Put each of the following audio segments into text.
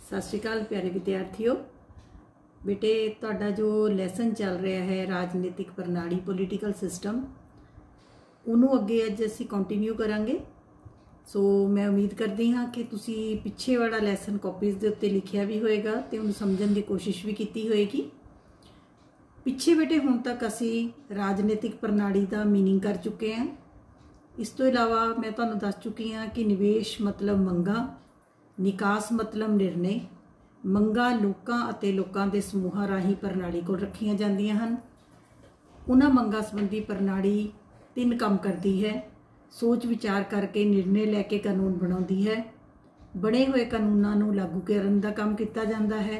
सत श्री अकाल प्यारे विद्यार्थियों। बेटे तुहाडा जो लैसन चल रहा है राजनीतिक प्रणाली पोलीटिकल सिस्टम उन्होंने अगे अज असी कंटिन्यू करांगे। सो मैं उम्मीद करती हाँ कि तुसी पिछे वाला लैसन कॉपीज़ के उत्ते लिखिया भी होएगा तो उन्हें समझण की कोशिश भी की होएगी। पिछे बेटे हुण तक असी राजनीतिक प्रणाली का मीनिंग कर चुके हैं। इस तो इलावा मैं तुहानूं दस चुकी हाँ कि निवेश मतलब मंगा, निकास मतलब निर्णय, मंगा लोकां अते लोकां दे समूहां राही प्रणाली को रखियां जांदियां हन। उन्हां मंगां संबंधी प्रणाली 3 काम करती है। सोच विचार करके निर्णय लैके कानून बनाउंदी है, बने हुए कानूनां नूं लागू करन दा काम किया जाता है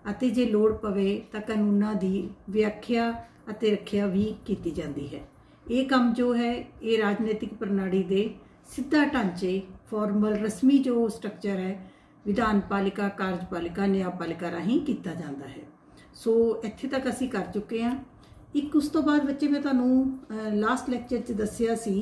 अते जे लोड़ पवे तां कानूनां दी व्याख्या अते रखिया भी की जाती है। ये काम जो है ये राजनीतिक प्रणाली दे सीधा ढांचे फॉर्मल रस्मी जो स्ट्रक्चर है विधान पालिका, कार्यपालिका, न्यायपालिका राही किया जाता है। सो इत्थे तक असी कर चुके हैं। एक उस तो बाद बच्चे मैं तुहानूं लास्ट लैक्चर च दस्सिया सी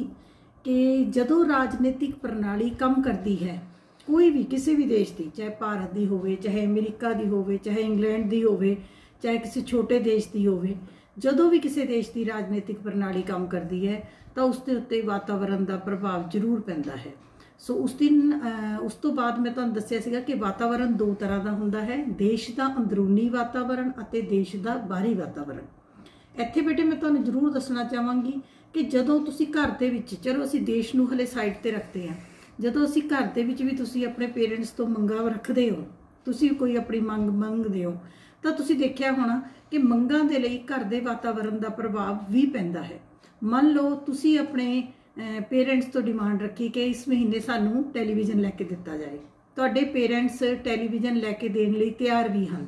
कि जदों राजनीतिक प्रणाली काम करती है कोई भी किसी भी देश की, चाहे भारत की होवे, चाहे अमेरिका की होवे, चाहे इंग्लैंड की होवे, चाहे किसी छोटे देश की होवे, जदों भी किसी देश की राजनीतिक प्रणाली काम करती है तो उसके उत्ते वातावरण का प्रभाव जरूर पैंदा है। सो उस दिन उस तो बाद मैं तुहानूं दस्सिया सीगा कि वातावरण 2 तरह का हुंदा है, देश का अंदरूनी वातावरण अते देश का बाहरी वातावरण। इत्थे बेटे मैं तुहानूं जरूर दसना चाहांगी कि जदों तुसीं घर दे विच, चलो असीं देश नूं हले साइड ते रखते हैं, जदों असीं घर दे विच भी तुसीं अपने पेरेंट्स तो मंगां रखदे हो, तुसीं कोई अपनी मंग मंगदे हो तो तुसीं देखिया होना कि मंगां दे लई घर दे वातावरण का प्रभाव भी पैंदा है। मान लो तुसीं अपने पेरेंट्स तो डिमांड रखी कि इस महीने सानू टैलीविजन लैके दिता जाए, तुहाडे पेरेंट्स टैलीविजन लैके देण लई तैयार भी हैं,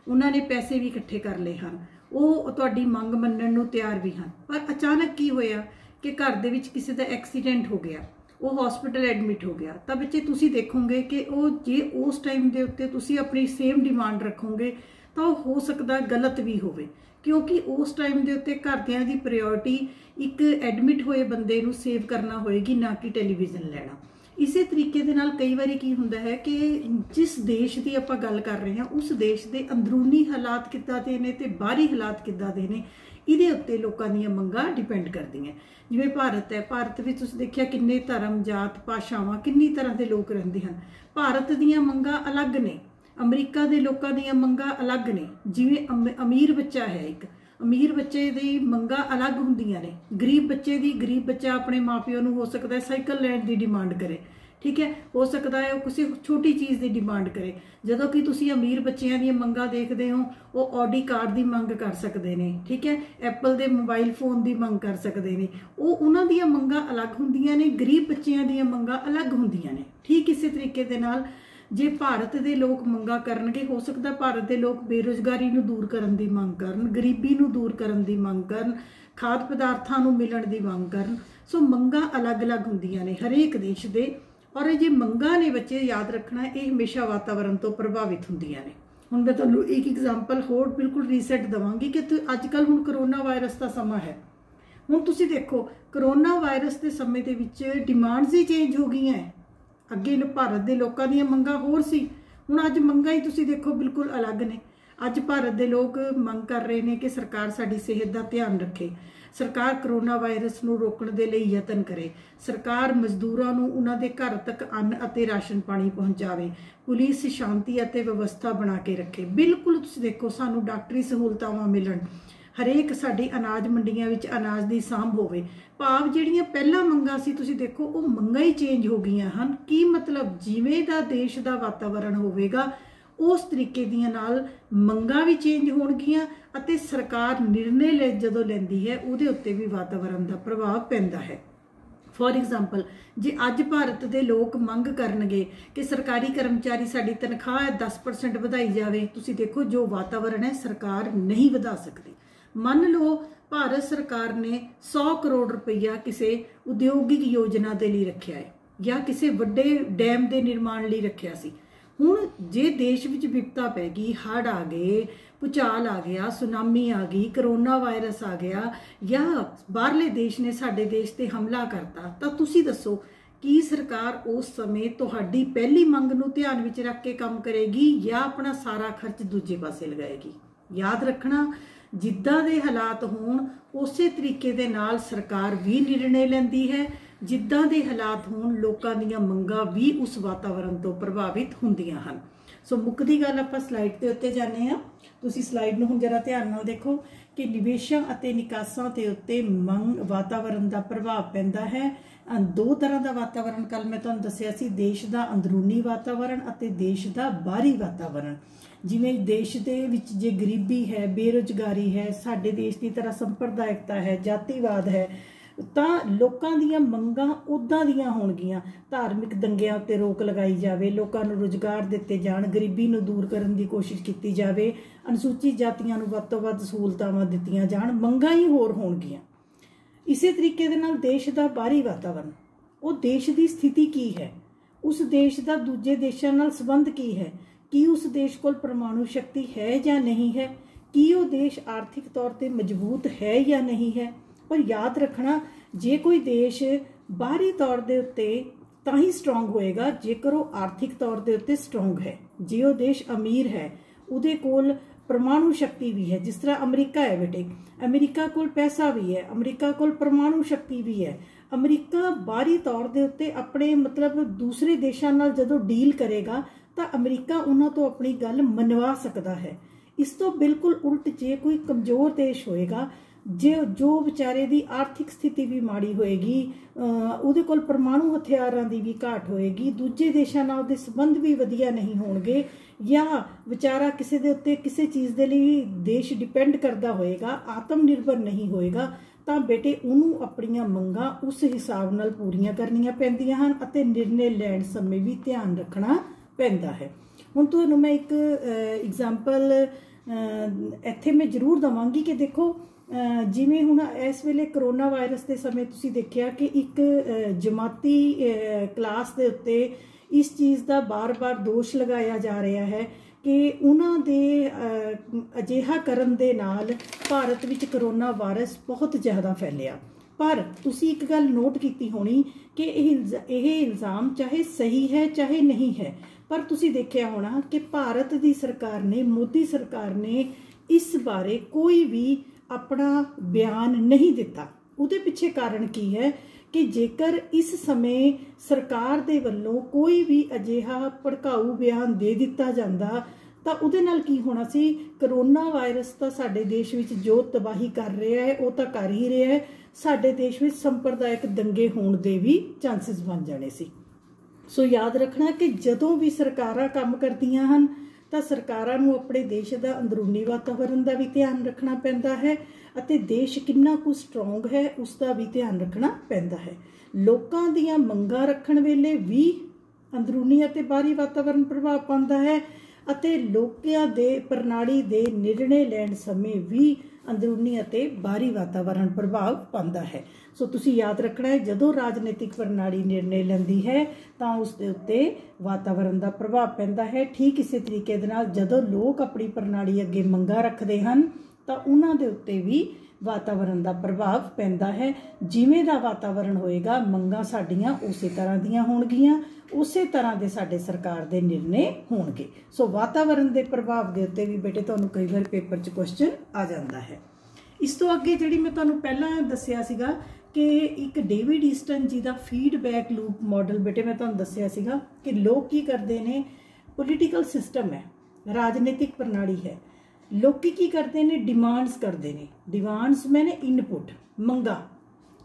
उन्होंने पैसे भी इकट्ठे कर लए हैं, वो तुहाडी मंग मन्नण नूं तैयार भी हैं। पर अचानक की होया कि घर दे विच किसी दा एक्सीडेंट हो गया, वो हॉस्पिटल एडमिट हो गया, तो बच्चे तुसीं देखोगे कि वो जे उस टाइम के उत्ते तुसीं अपनी सेम डिमांड रखोगे तो हो सकता गलत भी होवे, क्योंकि उस टाइम के उत्ते घरदियां दी प्रायोरिटी एक एडमिट होए बंदे नूं सेव करना होएगी, ना कि टैलीविजन लेना। इसे तरीके दे नाल कई बारी की हुंदा है कि जिस देश की आपां गल कर रहे हैं उस देश के अंदरूनी हालात किद्दां दे ने ते बाहरी हालात किद्दां दे ने, इहदे उत्ते लोकां दीयां मंगां डिपेंड करदियां। जिवें भारत है, भारत विच तुसीं देखिया किन्ने धर्म, जात, भाषावां, किन्नी तरह के लोग रहिंदे हन। भारत दीयां मंगां अलग ने, अमरीका के लोगों दीयां मंगां अलग ने। जिवें अमीर बच्चा है, एक अमीर बच्चे दी मंगां अलग हुंदियां ने, गरीब बच्चा अपने माँ प्यो नूं हो सकता है साइकिल लैण की डिमांड करे, ठीक है, हो सकता है वो किसी छोटी चीज़ की डिमांड करे। जदों कि तुसीं अमीर बच्चों दी मंगां देखदे हो वो ऑडी कार की मंग कर सकते हैं, ठीक है, एप्पल के मोबाइल फोन की मंग कर सकते हैं। वो उन्हां दीयां मंगां अलग हुंदियां ने, गरीब बच्चों दीयां मंगां अलग हुंदियां ने। ठीक इस तरीके दे नाल जे भारत के लोग मंगा करनगे, हो सकता भारत के लोग बेरोजगारी नूं दूर करन दी मंग करन, गरीबी नूं दूर करन दी मंग करन, खाद पदार्थां नूं मिलण दी मंग करन। सो मंगां अलग अलग हुंदियां ने हरेक देश दे, और ये मंगां ने बच्चे याद रखना ये हमेशा वातावरण तो प्रभावित हुंदियां ने। हुण मैं तुहानूं एक एग्जाम्पल होर बिल्कुल रीसैट देवांगी कि अजकल हुण करोना वायरस का समा है। हुण तुसीं देखो करोना वायरस के समय दे विच डिमांड्स ही चेंज हो गई हैं। अगे भारत के लोगों दी मंगां होर सी, हुण अज मंगां ही तुसीं देखो बिल्कुल अलग ने। अज भारत के लोग मंग कर रहे हैं कि सरकार साडी सेहत का ध्यान रखे, सरकार करोना वायरस नूं रोकण दे लई यतन करे, सरकार मजदूरां नूं उन्हां दे घर तक अन्न अते राशन पानी पहुँचावे, पुलिस शांति अते व्यवस्था बना के रखे। बिल्कुल तुसीं देखो सानूं डॉक्टरी सहूलतावां मिलण, हरेक साडी अनाज मंडियां विच अनाज की सांभ होवे। भाव जिहड़ियां पहलां मंगां सी तुसीं देखो वो मंगां ही चेंज हो गईयां हन। की मतलब जिवें दा देश का वातावरण होवेगा उस तरीके दियां नाल मंगां भी चेंज होणगीਆਂ अते सरकार निर्णय जदों लैंदी है उहदे उत्ते भी वातावरण का प्रभाव पैंदा है। फॉर एग्जाम्पल जे अज भारत के लोग मंग करनगे कि सरकारी कर्मचारी साडी तनख्वाह 10% वधाई जाए, तुसीं देखो जो वातावरण है सरकार नहीं वधा सकती। मान लो भारत सरकार ने 100 करोड़ रुपया किसी उद्योगिक योजना के लिए रखा है या किसी वड्डे डैम के निर्माण लिए रखा सी। हुण जे देश विच विपता पै गई, हड़ आ गए, भूचाल आ गया, सुनामी आ गई, करोना वायरस आ गया या बाहरले देश ने साडे देश ते हमला करता, तो तुसीं दसो ਕੀ ਸਰਕਾਰ ਉਸ ਸਮੇਂ ਤੁਹਾਡੀ ਪਹਿਲੀ ਮੰਗ ਨੂੰ ਧਿਆਨ ਵਿੱਚ ਰੱਖ ਕੇ ਕੰਮ ਕਰੇਗੀ ਜਾਂ ਆਪਣਾ ਸਾਰਾ ਖਰਚ ਦੂਜੇ ਪਾਸੇ ਲਗਾਏਗੀ। ਯਾਦ ਰੱਖਣਾ, ਜਿੱਦਾਂ ਦੇ ਹਾਲਾਤ ਹੋਣ ਉਸੇ ਤਰੀਕੇ ਦੇ ਨਾਲ ਸਰਕਾਰ ਵੀ ਨਿਰਣੇ ਲੈਂਦੀ ਹੈ। ਜਿੱਦਾਂ ਦੇ ਹਾਲਾਤ ਹੋਣ ਲੋਕਾਂ ਦੀਆਂ ਮੰਗਾਂ ਵੀ ਉਸ ਵਾਤਾਵਰਣ ਤੋਂ ਪ੍ਰਭਾਵਿਤ ਹੁੰਦੀਆਂ ਹਨ। ਸੋ ਮੁੱਕਦੀ ਗੱਲ ਆਪਾਂ ਸਲਾਈਡ ਦੇ ਉੱਤੇ ਜਾਂਦੇ ਹਾਂ। ਤੁਸੀਂ ਸਲਾਈਡ ਨੂੰ ਹੁਣ ਜਰਾ ਧਿਆਨ ਨਾਲ ਦੇਖੋ ਕਿ ਨਿਵੇਸ਼ਾਂ ਅਤੇ ਨਿਕਾਸਾਂ ਦੇ ਉੱਤੇ ਵਾਤਾਵਰਣ ਦਾ ਪ੍ਰਭਾਵ ਪੈਂਦਾ ਹੈ। ਦੋ ਤਰ੍ਹਾਂ ਦਾ ਵਾਤਾਵਰਣ ਕੱਲ ਮੈਂ ਤੁਹਾਨੂੰ ਦੱਸਿਆ ਸੀ, ਦੇਸ਼ ਦਾ ਅੰਦਰੂਨੀ ਵਾਤਾਵਰਣ ਅਤੇ ਦੇਸ਼ ਦਾ ਬਾਹਰੀ ਵਾਤਾਵਰਣ। ਜਿਵੇਂ ਦੇਸ਼ ਦੇ ਵਿੱਚ ਜੇ ਗਰੀਬੀ ਹੈ, ਬੇਰੁਜ਼ਗਾਰੀ ਹੈ, ਸਾਡੇ ਦੇਸ਼ ਦੀ ਤਰ੍ਹਾਂ ਸੰਪਰਦਾਇਕਤਾ ਹੈ, ਜਾਤੀਵਾਦ ਹੈ, ਤਾਂ ਲੋਕਾਂ ਦੀਆਂ ਮੰਗਾਂ ਉੱਦਾਂ ਦੀਆਂ ਹੋਣਗੀਆਂ। ਧਾਰਮਿਕ ਦੰਗਿਆਂ ਉੱਤੇ ਰੋਕ ਲਗਾਈ ਜਾਵੇ, ਲੋਕਾਂ ਨੂੰ ਰੁਜ਼ਗਾਰ ਦਿੱਤੇ ਜਾਣ, ਗਰੀਬੀ ਨੂੰ ਦੂਰ ਕਰਨ ਦੀ ਕੋਸ਼ਿਸ਼ ਕੀਤੀ ਜਾਵੇ, ਅਨੁਸੂਚਿਤ ਜਾਤੀਆਂ ਨੂੰ ਵੱਧ ਤੋਂ ਵੱਧ ਸਹੂਲਤਾਵਾਂ ਦਿੱਤੀਆਂ ਜਾਣ, ਮੰਗਾਂ ਹੀ ਹੋਰ ਹੋਣਗੀਆਂ। ਇਸੇ ਤਰੀਕੇ ਦੇ ਨਾਲ ਦੇਸ਼ ਦਾ ਬਾਹਰੀ ਵਾਤਾਵਰਣ, ਉਹ ਦੇਸ਼ ਦੀ ਸਥਿਤੀ ਕੀ ਹੈ, ਉਸ ਦੇਸ਼ ਦਾ ਦੂਜੇ ਦੇਸ਼ਾਂ ਨਾਲ ਸੰਬੰਧ ਕੀ ਹੈ, ਕੀ ਉਸ ਦੇਸ਼ ਕੋਲ ਪਰਮਾਣੂ ਸ਼ਕਤੀ ਹੈ ਜਾਂ ਨਹੀਂ ਹੈ, ਕੀ ਉਹ ਦੇਸ਼ ਆਰਥਿਕ ਤੌਰ ਤੇ ਮਜ਼ਬੂਤ ਹੈ ਜਾਂ ਨਹੀਂ ਹੈ। ਪਰ ਯਾਦ ਰੱਖਣਾ, ਜੇ ਕੋਈ ਦੇਸ਼ ਬਾਹਰੀ ਤੌਰ ਦੇ ਉੱਤੇ ਤਾਂ ਹੀ ਸਟਰੋਂਗ ਹੋਏਗਾ ਜੇਕਰ ਉਹ ਆਰਥਿਕ ਤੌਰ ਦੇ ਉੱਤੇ ਸਟਰੋਂਗ ਹੈ। ਜੇ ਉਹ ਦੇਸ਼ ਅਮੀਰ ਹੈ, ਉਹਦੇ ਕੋਲ ਪਰਮਾਣੂ ਸ਼ਕਤੀ ਵੀ ਹੈ, ਜਿਸ ਤਰ੍ਹਾਂ ਅਮਰੀਕਾ ਹੈ ਬੇਟੇ, ਅਮਰੀਕਾ ਕੋਲ ਪੈਸਾ ਵੀ ਹੈ, ਅਮਰੀਕਾ ਕੋਲ ਪਰਮਾਣੂ ਸ਼ਕਤੀ ਵੀ ਹੈ। ਅਮਰੀਕਾ ਬਾਹਰੀ ਤੌਰ ਦੇ ਉੱਤੇ ਆਪਣੇ ਮਤਲਬ ਦੂਸਰੇ ਦੇਸ਼ਾਂ ਨਾਲ ਜਦੋਂ ਡੀਲ ਕਰੇਗਾ ਤਾਂ ਅਮਰੀਕਾ ਉਹਨਾਂ ਤੋਂ ਆਪਣੀ ਗੱਲ ਮਨਵਾ ਸਕਦਾ ਹੈ। ਇਸ ਤੋਂ ਬਿਲਕੁਲ ਉਲਟ ਜੇ ਕੋਈ ਕਮਜ਼ੋਰ ਦੇਸ਼ ਹੋਏਗਾ, ਜੋ ਵਿਚਾਰੇ ਦੀ ਆਰਥਿਕ ਸਥਿਤੀ ਵੀ ਮਾੜੀ ਹੋਏਗੀ, ਉਹਦੇ ਕੋਲ ਪਰਮਾਣੂ ਹਥਿਆਰਾਂ ਦੀ ਵੀ ਘਾਟ ਹੋਏਗੀ, ਦੂਜੇ ਦੇਸ਼ਾਂ ਨਾਲ ਉਹਦੇ ਸੰਬੰਧ ਵੀ ਵਧੀਆ ਨਹੀਂ ਹੋਣਗੇ, ਜਾਂ ਵਿਚਾਰਾ ਕਿਸੇ ਦੇ ਉੱਤੇ ਕਿਸੇ ਚੀਜ਼ ਦੇ ਲਈ ਦੇਸ਼ ਡਿਪੈਂਡ ਕਰਦਾ ਹੋਏਗਾ, ਆਤਮ ਨਿਰਭਰ ਨਹੀਂ ਹੋਏਗਾ, ਤਾਂ ਬੇਟੇ ਉਹਨੂੰ ਆਪਣੀਆਂ ਮੰਗਾਂ ਉਸ ਹਿਸਾਬ ਨਾਲ ਪੂਰੀਆਂ ਕਰਨੀਆਂ ਪੈਂਦੀਆਂ ਹਨ ਅਤੇ ਨਿਰਣੇ ਲੈਣ ਸਮੇਂ ਵੀ ਧਿਆਨ ਰੱਖਣਾ ਪੈਂਦਾ ਹੈ। ਹੁਣ ਤੁਹਾਨੂੰ ਮੈਂ ਇੱਕ ਐਗਜ਼ਾਮਪਲ ਇੱਥੇ ਮੈਂ ਜ਼ਰੂਰ ਦਵਾਂਗੀ ਕਿ ਦੇਖੋ, ਜਿਵੇਂ ਹੁਣ ਇਸ ਵੇਲੇ ਕਰੋਨਾ ਵਾਇਰਸ ਦੇ ਸਮੇਂ ਤੁਸੀਂ ਦੇਖਿਆ ਕਿ ਇੱਕ ਜਮਾਤੀ ਕਲਾਸ ਦੇ ਉੱਤੇ ਇਸ ਚੀਜ਼ ਦਾ ਬਾਰ-ਬਾਰ ਦੋਸ਼ ਲਗਾਇਆ ਜਾ ਰਿਹਾ ਹੈ ਕਿ ਉਹਨਾਂ ਦੇ ਅਜਿਹਾ ਕਰਨ ਦੇ ਨਾਲ ਭਾਰਤ ਵਿੱਚ ਕਰੋਨਾ ਵਾਇਰਸ ਬਹੁਤ ਜ਼ਿਆਦਾ ਫੈਲਿਆ। ਪਰ ਤੁਸੀਂ ਇੱਕ ਗੱਲ ਨੋਟ ਕੀਤੀ ਹੋਣੀ ਕਿ ਇਹ ਇਲਜ਼ਾਮ ਚਾਹੇ ਸਹੀ ਹੈ ਚਾਹੇ ਨਹੀਂ ਹੈ, ਪਰ ਤੁਸੀਂ ਦੇਖਿਆ ਹੋਣਾ ਕਿ ਭਾਰਤ ਦੀ ਸਰਕਾਰ ਨੇ, ਮੋਦੀ ਸਰਕਾਰ ਨੇ ਇਸ ਬਾਰੇ ਕੋਈ ਵੀ ਆਪਣਾ ਬਿਆਨ ਨਹੀਂ ਦਿੱਤਾ। ਉਹਦੇ ਪਿੱਛੇ ਕਾਰਨ ਕੀ ਹੈ ਕਿ ਜੇਕਰ ਇਸ ਸਮੇਂ ਸਰਕਾਰ ਦੇ ਵੱਲੋਂ ਕੋਈ ਵੀ ਅਜਿਹਾ ਭੜਕਾਊ ਬਿਆਨ ਦੇ ਦਿੱਤਾ ਜਾਂਦਾ ਤਾਂ ਉਹਦੇ ਨਾਲ ਕੀ ਹੋਣਾ ਸੀ, ਕਰੋਨਾ ਵਾਇਰਸ ਤਾਂ ਸਾਡੇ ਦੇਸ਼ ਵਿੱਚ ਜੋ ਤਬਾਹੀ ਕਰ ਰਿਹਾ ਹੈ ਉਹ ਤਾਂ ਕਰ ਹੀ ਰਿਹਾ ਹੈ, ਸਾਡੇ ਦੇਸ਼ ਵਿੱਚ ਸੰਪਰਦਾਇਕ ਦੰਗੇ ਹੋਣ ਦੇ ਵੀ ਚਾਂਸਸ ਬਣ ਜਾਣੇ ਸੀ। ਸੋ ਯਾਦ ਰੱਖਣਾ ਕਿ ਜਦੋਂ ਵੀ ਸਰਕਾਰਾਂ ਕੰਮ ਕਰਦੀਆਂ ਹਨ ਤਾਂ ਸਰਕਾਰਾਂ ਨੂੰ ਆਪਣੇ ਦੇਸ਼ ਦਾ ਅੰਦਰੂਨੀ ਵਾਤਾਵਰਣ ਦਾ ਵੀ ਧਿਆਨ ਰੱਖਣਾ ਪੈਂਦਾ ਹੈ ਅਤੇ ਦੇਸ਼ ਕਿੰਨਾ ਕੁ ਸਟਰੋਂਗ ਹੈ ਉਸ ਦਾ ਵੀ ਧਿਆਨ ਰੱਖਣਾ ਪੈਂਦਾ ਹੈ। ਲੋਕਾਂ ਦੀਆਂ ਮੰਗਾਂ ਰੱਖਣ ਵੇਲੇ ਵੀ ਅੰਦਰੂਨੀ ਅਤੇ ਬਾਹਰੀ ਵਾਤਾਵਰਣ ਪ੍ਰਭਾਵ ਪਾਉਂਦਾ ਹੈ ਅਤੇ ਲੋਕਾਂ ਦੇ ਪ੍ਰਣਾਲੀ ਦੇ ਨਿਰਣੇ ਲੈਣ ਸਮੇਂ ਵੀ ਅੰਦਰੂਨੀ ਅਤੇ ਬਾਹਰੀ ਵਾਤਾਵਰਣ ਪ੍ਰਭਾਵ ਪਾਉਂਦਾ ਹੈ। ਸੋ ਤੁਸੀਂ ਯਾਦ ਰੱਖਣਾ ਹੈ, ਜਦੋਂ ਰਾਜਨੀਤਿਕ ਪ੍ਰਣਾਲੀ ਨਿਰਣੇ ਲੈਂਦੀ ਹੈ ਤਾਂ ਉਸ ਦੇ ਉੱਤੇ ਵਾਤਾਵਰਣ ਦਾ ਪ੍ਰਭਾਵ ਪੈਂਦਾ ਹੈ। ਠੀਕ ਇਸੇ ਤਰੀਕੇ ਦੇ ਨਾਲ ਜਦੋਂ ਲੋਕ ਆਪਣੀ ਪ੍ਰਣਾਲੀ ਅੱਗੇ ਮੰਗਾਂ ਰੱਖਦੇ ਹਨ ਤਾਂ ਉਹਨਾਂ ਦੇ ਉੱਤੇ ਵੀ ਵਾਤਾਵਰਣ ਦਾ ਪ੍ਰਭਾਵ ਪੈਂਦਾ ਹੈ। ਜਿਵੇਂ ਦਾ ਵਾਤਾਵਰਣ ਹੋਏਗਾ, ਮੰਗਾਂ ਸਾਡੀਆਂ ਉਸੇ ਤਰ੍ਹਾਂ ਦੀਆਂ ਹੋਣਗੀਆਂ, ਉਸੇ ਤਰ੍ਹਾਂ ਦੇ ਸਾਡੇ ਸਰਕਾਰ ਦੇ ਨਿਰਣੇ ਹੋਣਗੇ। ਸੋ ਵਾਤਾਵਰਣ ਦੇ ਪ੍ਰਭਾਵ ਦੇ ਉੱਤੇ ਵੀ ਬੇਟੇ ਤੁਹਾਨੂੰ ਕਈ ਵਾਰ ਪੇਪਰ 'ਚ ਕੁਐਸਚਨ ਆ ਜਾਂਦਾ ਹੈ। ਇਸ ਤੋਂ ਅੱਗੇ ਜਿਹੜੀ ਮੈਂ ਤੁਹਾਨੂੰ ਪਹਿਲਾਂ ਦੱਸਿਆ ਸੀਗਾ ਕਿ ਇੱਕ ਡੇਵਿਡ ਈਸਟਨ ਜੀ ਦਾ ਫੀਡਬੈਕ ਲੂਪ ਮਾਡਲ, ਬੇਟੇ ਮੈਂ ਤੁਹਾਨੂੰ ਦੱਸਿਆ ਸੀਗਾ ਕਿ ਲੋਕ ਕੀ ਕਰਦੇ ਨੇ, ਪੋਲੀਟੀਕਲ ਸਿਸਟਮ ਹੈ, ਰਾਜਨੀਤਿਕ ਪ੍ਰਣਾਲੀ ਹੈ, ਲੋਕੀ ਕੀ ਕਰਦੇ ਨੇ, ਡਿਮਾਂਡਸ ਕਰਦੇ ਨੇ। ਡਿਮਾਂਡਸ ਮੈਨੇ ਇਨਪੁਟ, ਮੰਗਾਂ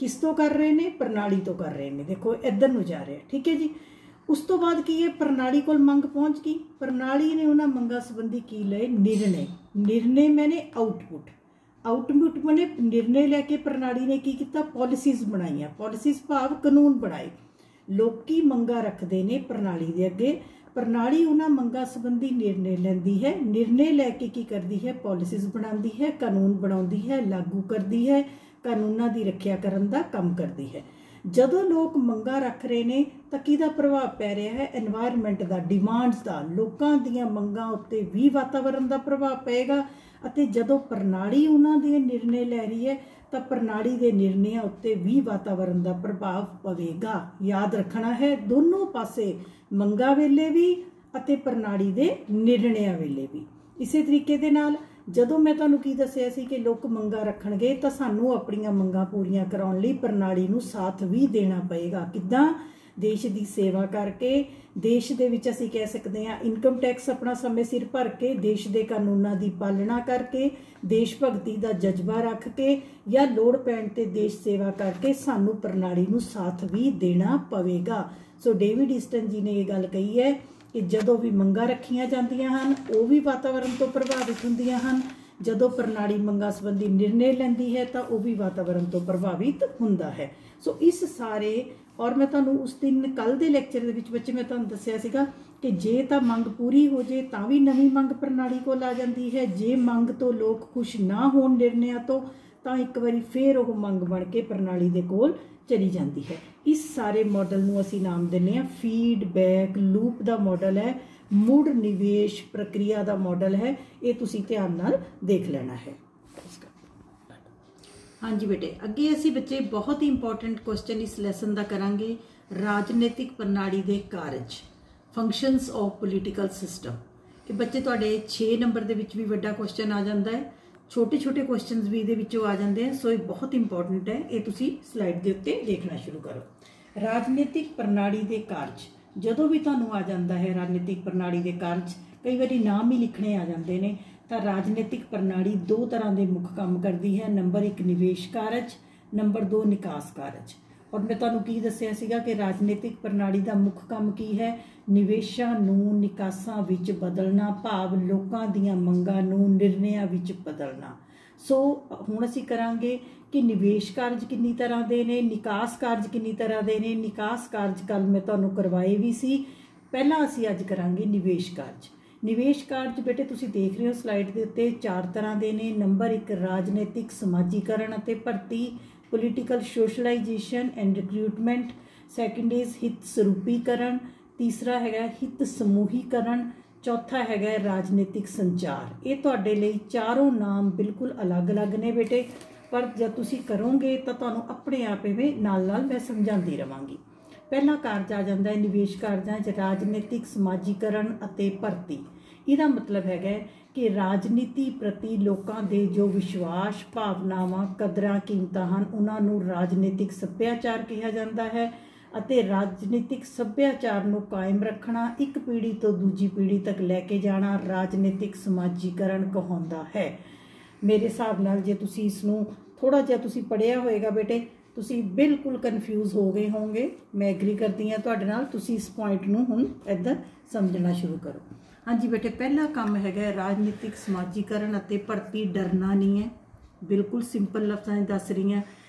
ਕਿਸ ਤੋਂ ਕਰ ਰਹੇ ਨੇ, ਪ੍ਰਣਾਲੀ ਤੋਂ ਕਰ ਰਹੇ ਨੇ। ਦੇਖੋ ਇੱਧਰ ਨੂੰ ਜਾ ਰਿਹਾ, ਠੀਕ ਹੈ ਜੀ। ਉਸ ਤੋਂ ਬਾਅਦ ਕੀ ਹੈ, ਪ੍ਰਣਾਲੀ ਕੋਲ ਮੰਗ ਪਹੁੰਚ ਗਈ, ਪ੍ਰਣਾਲੀ ਨੇ ਉਹਨਾਂ ਮੰਗਾਂ ਸੰਬੰਧੀ ਕੀ ਲਏ, ਨਿਰਣੇ। ਨਿਰਣੇ ਮੈਨੇ ਆਊਟਪੁੱਟ, ਆਊਟਪੁੱਟ ਮੈਨੇ ਨਿਰਣੇ ਲੈ ਕੇ ਪ੍ਰਣਾਲੀ ਨੇ ਕੀ ਕੀਤਾ, ਪਾਲਿਸੀਜ਼ ਬਣਾਈਆਂ। ਪਾਲਿਸੀਜ਼ ਭਾਵ ਕਾਨੂੰਨ ਬਣਾਏ। ਲੋਕੀ ਮੰਗਾਂ ਰੱਖਦੇ ਨੇ ਪ੍ਰਣਾਲੀ ਦੇ ਅੱਗੇ, ਪ੍ਰਣਾਲੀ ਉਹਨਾਂ ਮੰਗਾਂ ਸੰਬੰਧੀ ਨਿਰਣੇ ਲੈਂਦੀ ਹੈ। ਨਿਰਣੇ ਲੈ ਕੇ ਕੀ ਕਰਦੀ ਹੈ, ਪਾਲਿਸੀਜ਼ ਬਣਾਉਂਦੀ ਹੈ, ਕਾਨੂੰਨ ਬਣਾਉਂਦੀ ਹੈ, ਲਾਗੂ ਕਰਦੀ ਹੈ, ਕਾਨੂੰਨਾਂ ਦੀ ਰੱਖਿਆ ਕਰਨ ਦਾ ਕੰਮ ਕਰਦੀ ਹੈ। ਜਦੋਂ ਲੋਕ ਮੰਗਾਂ ਰੱਖ ਰਹੇ ਨੇ ਤਾਂ ਕਿਹਦਾ ਪ੍ਰਭਾਵ ਪੈ ਰਿਹਾ ਹੈ? ਐਨਵਾਇਰਨਮੈਂਟ ਦਾ, ਡਿਮਾਂਡਸ ਦਾ। ਲੋਕਾਂ ਦੀਆਂ ਮੰਗਾਂ ਉੱਤੇ ਵੀ ਵਾਤਾਵਰਣ ਦਾ ਪ੍ਰਭਾਵ ਪਏਗਾ ਅਤੇ ਜਦੋਂ ਪ੍ਰਣਾਲੀ ਉਹਨਾਂ ਦੇ ਨਿਰਣੇ ਲੈ ਰਹੀ ਹੈ ਤਾਂ ਪ੍ਰਣਾਲੀ ਦੇ ਨਿਰਣਿਆਂ ਉੱਤੇ ਵੀ ਵਾਤਾਵਰਣ ਦਾ ਪ੍ਰਭਾਵ ਪਵੇਗਾ। ਯਾਦ ਰੱਖਣਾ ਹੈ, ਦੋਨੋਂ ਪਾਸੇ ਮੰਗਾਂ ਵੇਲੇ ਵੀ ਅਤੇ ਪ੍ਰਣਾਲੀ ਦੇ ਨਿਰਣਿਆਂ ਵੇਲੇ ਵੀ। ਇਸੇ ਤਰੀਕੇ ਦੇ ਨਾਲ ਜਦੋਂ ਮੈਂ ਤੁਹਾਨੂੰ ਕੀ ਦੱਸਿਆ ਸੀ ਕਿ ਲੋਕ ਮੰਗਾਂ ਰੱਖਣਗੇ ਤਾਂ ਸਾਨੂੰ ਆਪਣੀਆਂ ਮੰਗਾਂ ਪੂਰੀਆਂ ਕਰਾਉਣ ਲਈ ਪ੍ਰਣਾਲੀ ਨੂੰ ਸਾਥ ਵੀ ਦੇਣਾ ਪਏਗਾ। ਕਿੱਦਾਂ? ਦੇਸ਼ ਦੀ ਸੇਵਾ ਕਰਕੇ, ਦੇਸ਼ ਦੇ ਵਿੱਚ ਅਸੀਂ ਕਹਿ ਸਕਦੇ ਹਾਂ ਇਨਕਮ ਟੈਕਸ ਆਪਣਾ ਸਮੇਂ ਸਿਰ ਭਰ ਕੇ, ਦੇਸ਼ ਦੇ ਕਾਨੂੰਨਾਂ ਦੀ ਪਾਲਣਾ ਕਰਕੇ, ਦੇਸ਼ ਭਗਤੀ ਦਾ ਜਜ਼ਬਾ ਰੱਖ ਕੇ ਜਾਂ ਲੋੜ ਪੈਣ ਤੇ ਦੇਸ਼ ਸੇਵਾ ਕਰਕੇ ਸਾਨੂੰ ਪ੍ਰਣਾਲੀ ਨੂੰ ਸਾਥ ਵੀ ਦੇਣਾ ਪਵੇਗਾ। ਸੋ ਡੇਵਿਡ ਈਸਟਨ ਜੀ ਨੇ ਇਹ ਗੱਲ ਕਹੀ ਹੈ ਕਿ ਜਦੋਂ ਵੀ ਮੰਗਾਂ ਰੱਖੀਆਂ ਜਾਂਦੀਆਂ ਹਨ ਉਹ ਵੀ ਵਾਤਾਵਰਣ ਤੋਂ ਪ੍ਰਭਾਵਿਤ ਹੁੰਦੀਆਂ ਹਨ, ਜਦੋਂ ਪ੍ਰਣਾਲੀ ਮੰਗਾਂ ਸੰਬੰਧੀ ਨਿਰਣੇ ਲੈਂਦੀ ਹੈ ਤਾਂ ਉਹ ਵੀ ਵਾਤਾਵਰਣ ਤੋਂ ਪ੍ਰਭਾਵਿਤ ਹੁੰਦਾ ਹੈ। ਸੋ ਇਸ ਸਾਰੇ, ਔਰ ਮੈਂ ਤੁਹਾਨੂੰ ਉਸ ਦਿਨ ਕੱਲ ਦੇ ਲੈਕਚਰ ਦੇ ਵਿੱਚ ਬੱਚੇ ਮੈਂ ਤੁਹਾਨੂੰ ਦੱਸਿਆ ਸੀਗਾ ਕਿ ਜੇ ਤਾਂ ਮੰਗ ਪੂਰੀ ਹੋ ਜੇ ਤਾਂ ਵੀ ਨਵੀਂ ਮੰਗ ਪ੍ਰਣਾਲੀ ਕੋਲ ਆ ਜਾਂਦੀ ਹੈ। ਜੇ ਮੰਗ ਤੋਂ ਲੋਕ ਖੁਸ਼ ਨਾ ਹੋਣ ਨਿਰਣਿਆਂ ਤੋਂ ਤਾਂ ਇੱਕ ਵਾਰੀ ਫੇਰ ਉਹ ਮੰਗ ਬਣ ਕੇ ਪ੍ਰਣਾਲੀ ਦੇ ਕੋਲ ਚਲੀ ਜਾਂਦੀ ਹੈ। ਇਸ ਸਾਰੇ ਮਾਡਲ ਨੂੰ ਅਸੀਂ ਨਾਮ ਦਿੰਦੇ ਹਾਂ ਫੀਡਬੈਕ ਲੂਪ ਦਾ ਮਾਡਲ ਹੈ, ਮੁੜ ਨਿਵੇਸ਼ ਪ੍ਰਕਿਰਿਆ ਦਾ ਮਾਡਲ ਹੈ। ਇਹ ਤੁਸੀਂ ਧਿਆਨ ਨਾਲ ਦੇਖ ਲੈਣਾ ਹੈ। ਹਾਂਜੀ ਬੇਟੇ, ਅੱਗੇ ਅਸੀਂ ਬੱਚੇ ਬਹੁਤ ਹੀ ਇੰਪੋਰਟੈਂਟ ਕੁਐਸਚਨ ਇਸ ਲੈਸਨ ਦਾ ਕਰਾਂਗੇ, ਰਾਜਨੀਤਿਕ ਪ੍ਰਣਾਲੀ ਦੇ ਕਾਰਜ, ਫੰਕਸ਼ਨਸ ਆਫ ਪੋਲੀਟੀਕਲ ਸਿਸਟਮ। ਇਹ ਬੱਚੇ ਤੁਹਾਡੇ 6 ਨੰਬਰ ਦੇ ਵਿੱਚ ਵੀ ਵੱਡਾ ਕੁਐਸਚਨ ਆ ਜਾਂਦਾ ਹੈ, ਛੋਟੇ ਛੋਟੇ ਕੁਐਸਚਨਸ ਵੀ ਇਹਦੇ ਵਿੱਚੋਂ ਆ ਜਾਂਦੇ ਹਨ। ਸੋ ਇਹ ਬਹੁਤ ਇੰਪੋਰਟੈਂਟ ਹੈ, ਇਹ ਤੁਸੀਂ ਸਲਾਈਡ ਦੇ ਉੱਤੇ ਦੇਖਣਾ ਸ਼ੁਰੂ ਕਰੋ। ਰਾਜਨੀਤਿਕ ਪ੍ਰਣਾਲੀ ਦੇ ਕਾਰਜ, ਜਦੋਂ ਵੀ ਤੁਹਾਨੂੰ ਆ ਜਾਂਦਾ ਹੈ ਰਾਜਨੀਤਿਕ ਪ੍ਰਣਾਲੀ ਦੇ ਕਾਰਜ, ਕਈ ਵਾਰੀ ਨਾਮ ਹੀ ਲਿਖਣੇ ਆ ਜਾਂਦੇ ਨੇ, ਤਾਂ ਰਾਜਨੀਤਿਕ ਪ੍ਰਣਾਲੀ 2 ਤਰ੍ਹਾਂ ਦੇ ਮੁੱਖ ਕੰਮ ਕਰਦੀ ਹੈ। ਨੰਬਰ 1 ਨਿਵੇਸ਼ ਕਾਰਜ, ਨੰਬਰ 2 ਨਿਕਾਸ ਕਾਰਜ। ਔਰ ਮੈਂ ਤੁਹਾਨੂੰ ਕੀ ਦੱਸਿਆ ਸੀਗਾ ਕਿ ਰਾਜਨੀਤਿਕ ਪ੍ਰਣਾਲੀ ਦਾ ਮੁੱਖ ਕੰਮ ਕੀ ਹੈ? ਨਿਵੇਸ਼ਾਂ ਨੂੰ ਨਿਕਾਸਾਂ ਵਿੱਚ ਬਦਲਣਾ, ਭਾਵ ਲੋਕਾਂ ਦੀਆਂ ਮੰਗਾਂ ਨੂੰ ਨਿਰਣਿਆਂ ਵਿੱਚ ਬਦਲਣਾ। ਸੋ ਹੁਣ ਅਸੀਂ ਕਰਾਂਗੇ ਕਿ ਨਿਵੇਸ਼ ਕਾਰਜ ਕਿੰਨੀ ਤਰ੍ਹਾਂ ਦੇ ਨੇ, ਨਿਕਾਸ ਕਾਰਜ ਕਿੰਨੀ ਤਰ੍ਹਾਂ ਦੇ ਨੇ। ਨਿਕਾਸ ਕਾਰਜ ਕੱਲ ਮੈਂ ਤੁਹਾਨੂੰ ਕਰਵਾਏ ਵੀ ਸੀ, ਪਹਿਲਾਂ ਅਸੀਂ ਅੱਜ ਕਰਾਂਗੇ ਨਿਵੇਸ਼ ਕਾਰਜ। ਨਿਵੇਸ਼ ਕਾਰਜ ਬੇਟੇ ਤੁਸੀਂ ਦੇਖ ਰਹੇ ਹੋ ਸਲਾਈਡ ਦੇ ਉੱਤੇ 4 ਤਰ੍ਹਾਂ ਦੇ ਨੇ। ਨੰਬਰ 1 ਰਾਜਨੀਤਿਕ ਸਮਾਜੀਕਰਨ ਅਤੇ ਭਰਤੀ, political socialisation and recruitment. Second is ਹਿੱਤ ਸਰੂਪੀਕਰਨ। ਤੀਸਰਾ ਹੈਗਾ ਹਿੱਤ ਸਮੂਹੀਕਰਨ। ਚੌਥਾ ਹੈਗਾ ਰਾਜਨੀਤਿਕ ਸੰਚਾਰ। ਇਹ ਤੁਹਾਡੇ ਲਈ ਚਾਰੋਂ ਨਾਮ ਬਿਲਕੁਲ ਅਲੱਗ-ਅਲੱਗ ਨੇ ਬੇਟੇ, ਪਰ ਜਦ ਤੁਸੀਂ ਕਰੋਗੇ ਤਾਂ ਤੁਹਾਨੂੰ ਆਪਣੇ ਆਪ ਇਵੇਂ ਨਾਲ-ਨਾਲ ਮੈਂ ਸਮਝਾਉਂਦੀ ਰਵਾਂਗੀ। ਪਹਿਲਾ ਕਾਰਜ ਆ ਜਾਂਦਾ ਹੈ ਨਿਵੇਸ਼ ਕਾਰਜਾਂ 'ਚ ਰਾਜਨੀਤਿਕ ਸਮਾਜੀਕਰਨ ਅਤੇ ਭਰਤੀ। ਇਹਦਾ ਮਤਲਬ ਹੈਗਾ ਕਿ ਰਾਜਨੀਤੀ ਪ੍ਰਤੀ ਲੋਕਾਂ ਦੇ ਜੋ ਵਿਸ਼ਵਾਸ, ਭਾਵਨਾਵਾਂ, ਕਦਰਾਂ ਕੀਮਤਾਂ ਹਨ ਉਹਨਾਂ ਨੂੰ ਰਾਜਨੀਤਿਕ ਸੱਭਿਆਚਾਰ ਕਿਹਾ ਜਾਂਦਾ ਹੈ ਅਤੇ ਰਾਜਨੀਤਿਕ ਸੱਭਿਆਚਾਰ ਨੂੰ ਕਾਇਮ ਰੱਖਣਾ, ਇੱਕ ਪੀੜ੍ਹੀ ਤੋਂ ਦੂਜੀ ਪੀੜ੍ਹੀ ਤੱਕ ਲੈ ਕੇ ਜਾਣਾ ਰਾਜਨੀਤਿਕ ਸਮਾਜੀਕਰਨ ਕਹਾਉਂਦਾ ਹੈ। ਮੇਰੇ ਹਿਸਾਬ ਨਾਲ ਜੇ ਤੁਸੀਂ ਇਸ ਨੂੰ ਥੋੜ੍ਹਾ ਜਿਹਾ ਤੁਸੀਂ ਪੜ੍ਹਿਆ ਹੋਏਗਾ ਬੇਟੇ, ਤੁਸੀਂ ਬਿਲਕੁਲ ਕਨਫਿਊਜ਼ ਹੋ ਗਏ ਹੋਵੋਗੇ। ਮੈਂ ਐਗਰੀ ਕਰਦੀ ਹਾਂ ਤੁਹਾਡੇ ਨਾਲ, ਤੁਸੀਂ ਇਸ ਪੁਆਇੰਟ ਨੂੰ ਹੁਣ ਇੱਧਰ ਸਮਝਣਾ ਸ਼ੁਰੂ ਕਰੋ। ਹਾਂਜੀ ਬੇਟੇ, ਪਹਿਲਾ ਕੰਮ ਹੈਗਾ ਰਾਜਨੀਤਿਕ ਸਮਾਜੀਕਰਨ ਅਤੇ ਭਰਤੀ। ਡਰਨਾ ਨਹੀਂ ਹੈ, ਬਿਲਕੁਲ ਸਿੰਪਲ ਲਫ਼ਜ਼ਾਂ 'ਚ ਦੱਸ ਰਹੀ ਹਾਂ।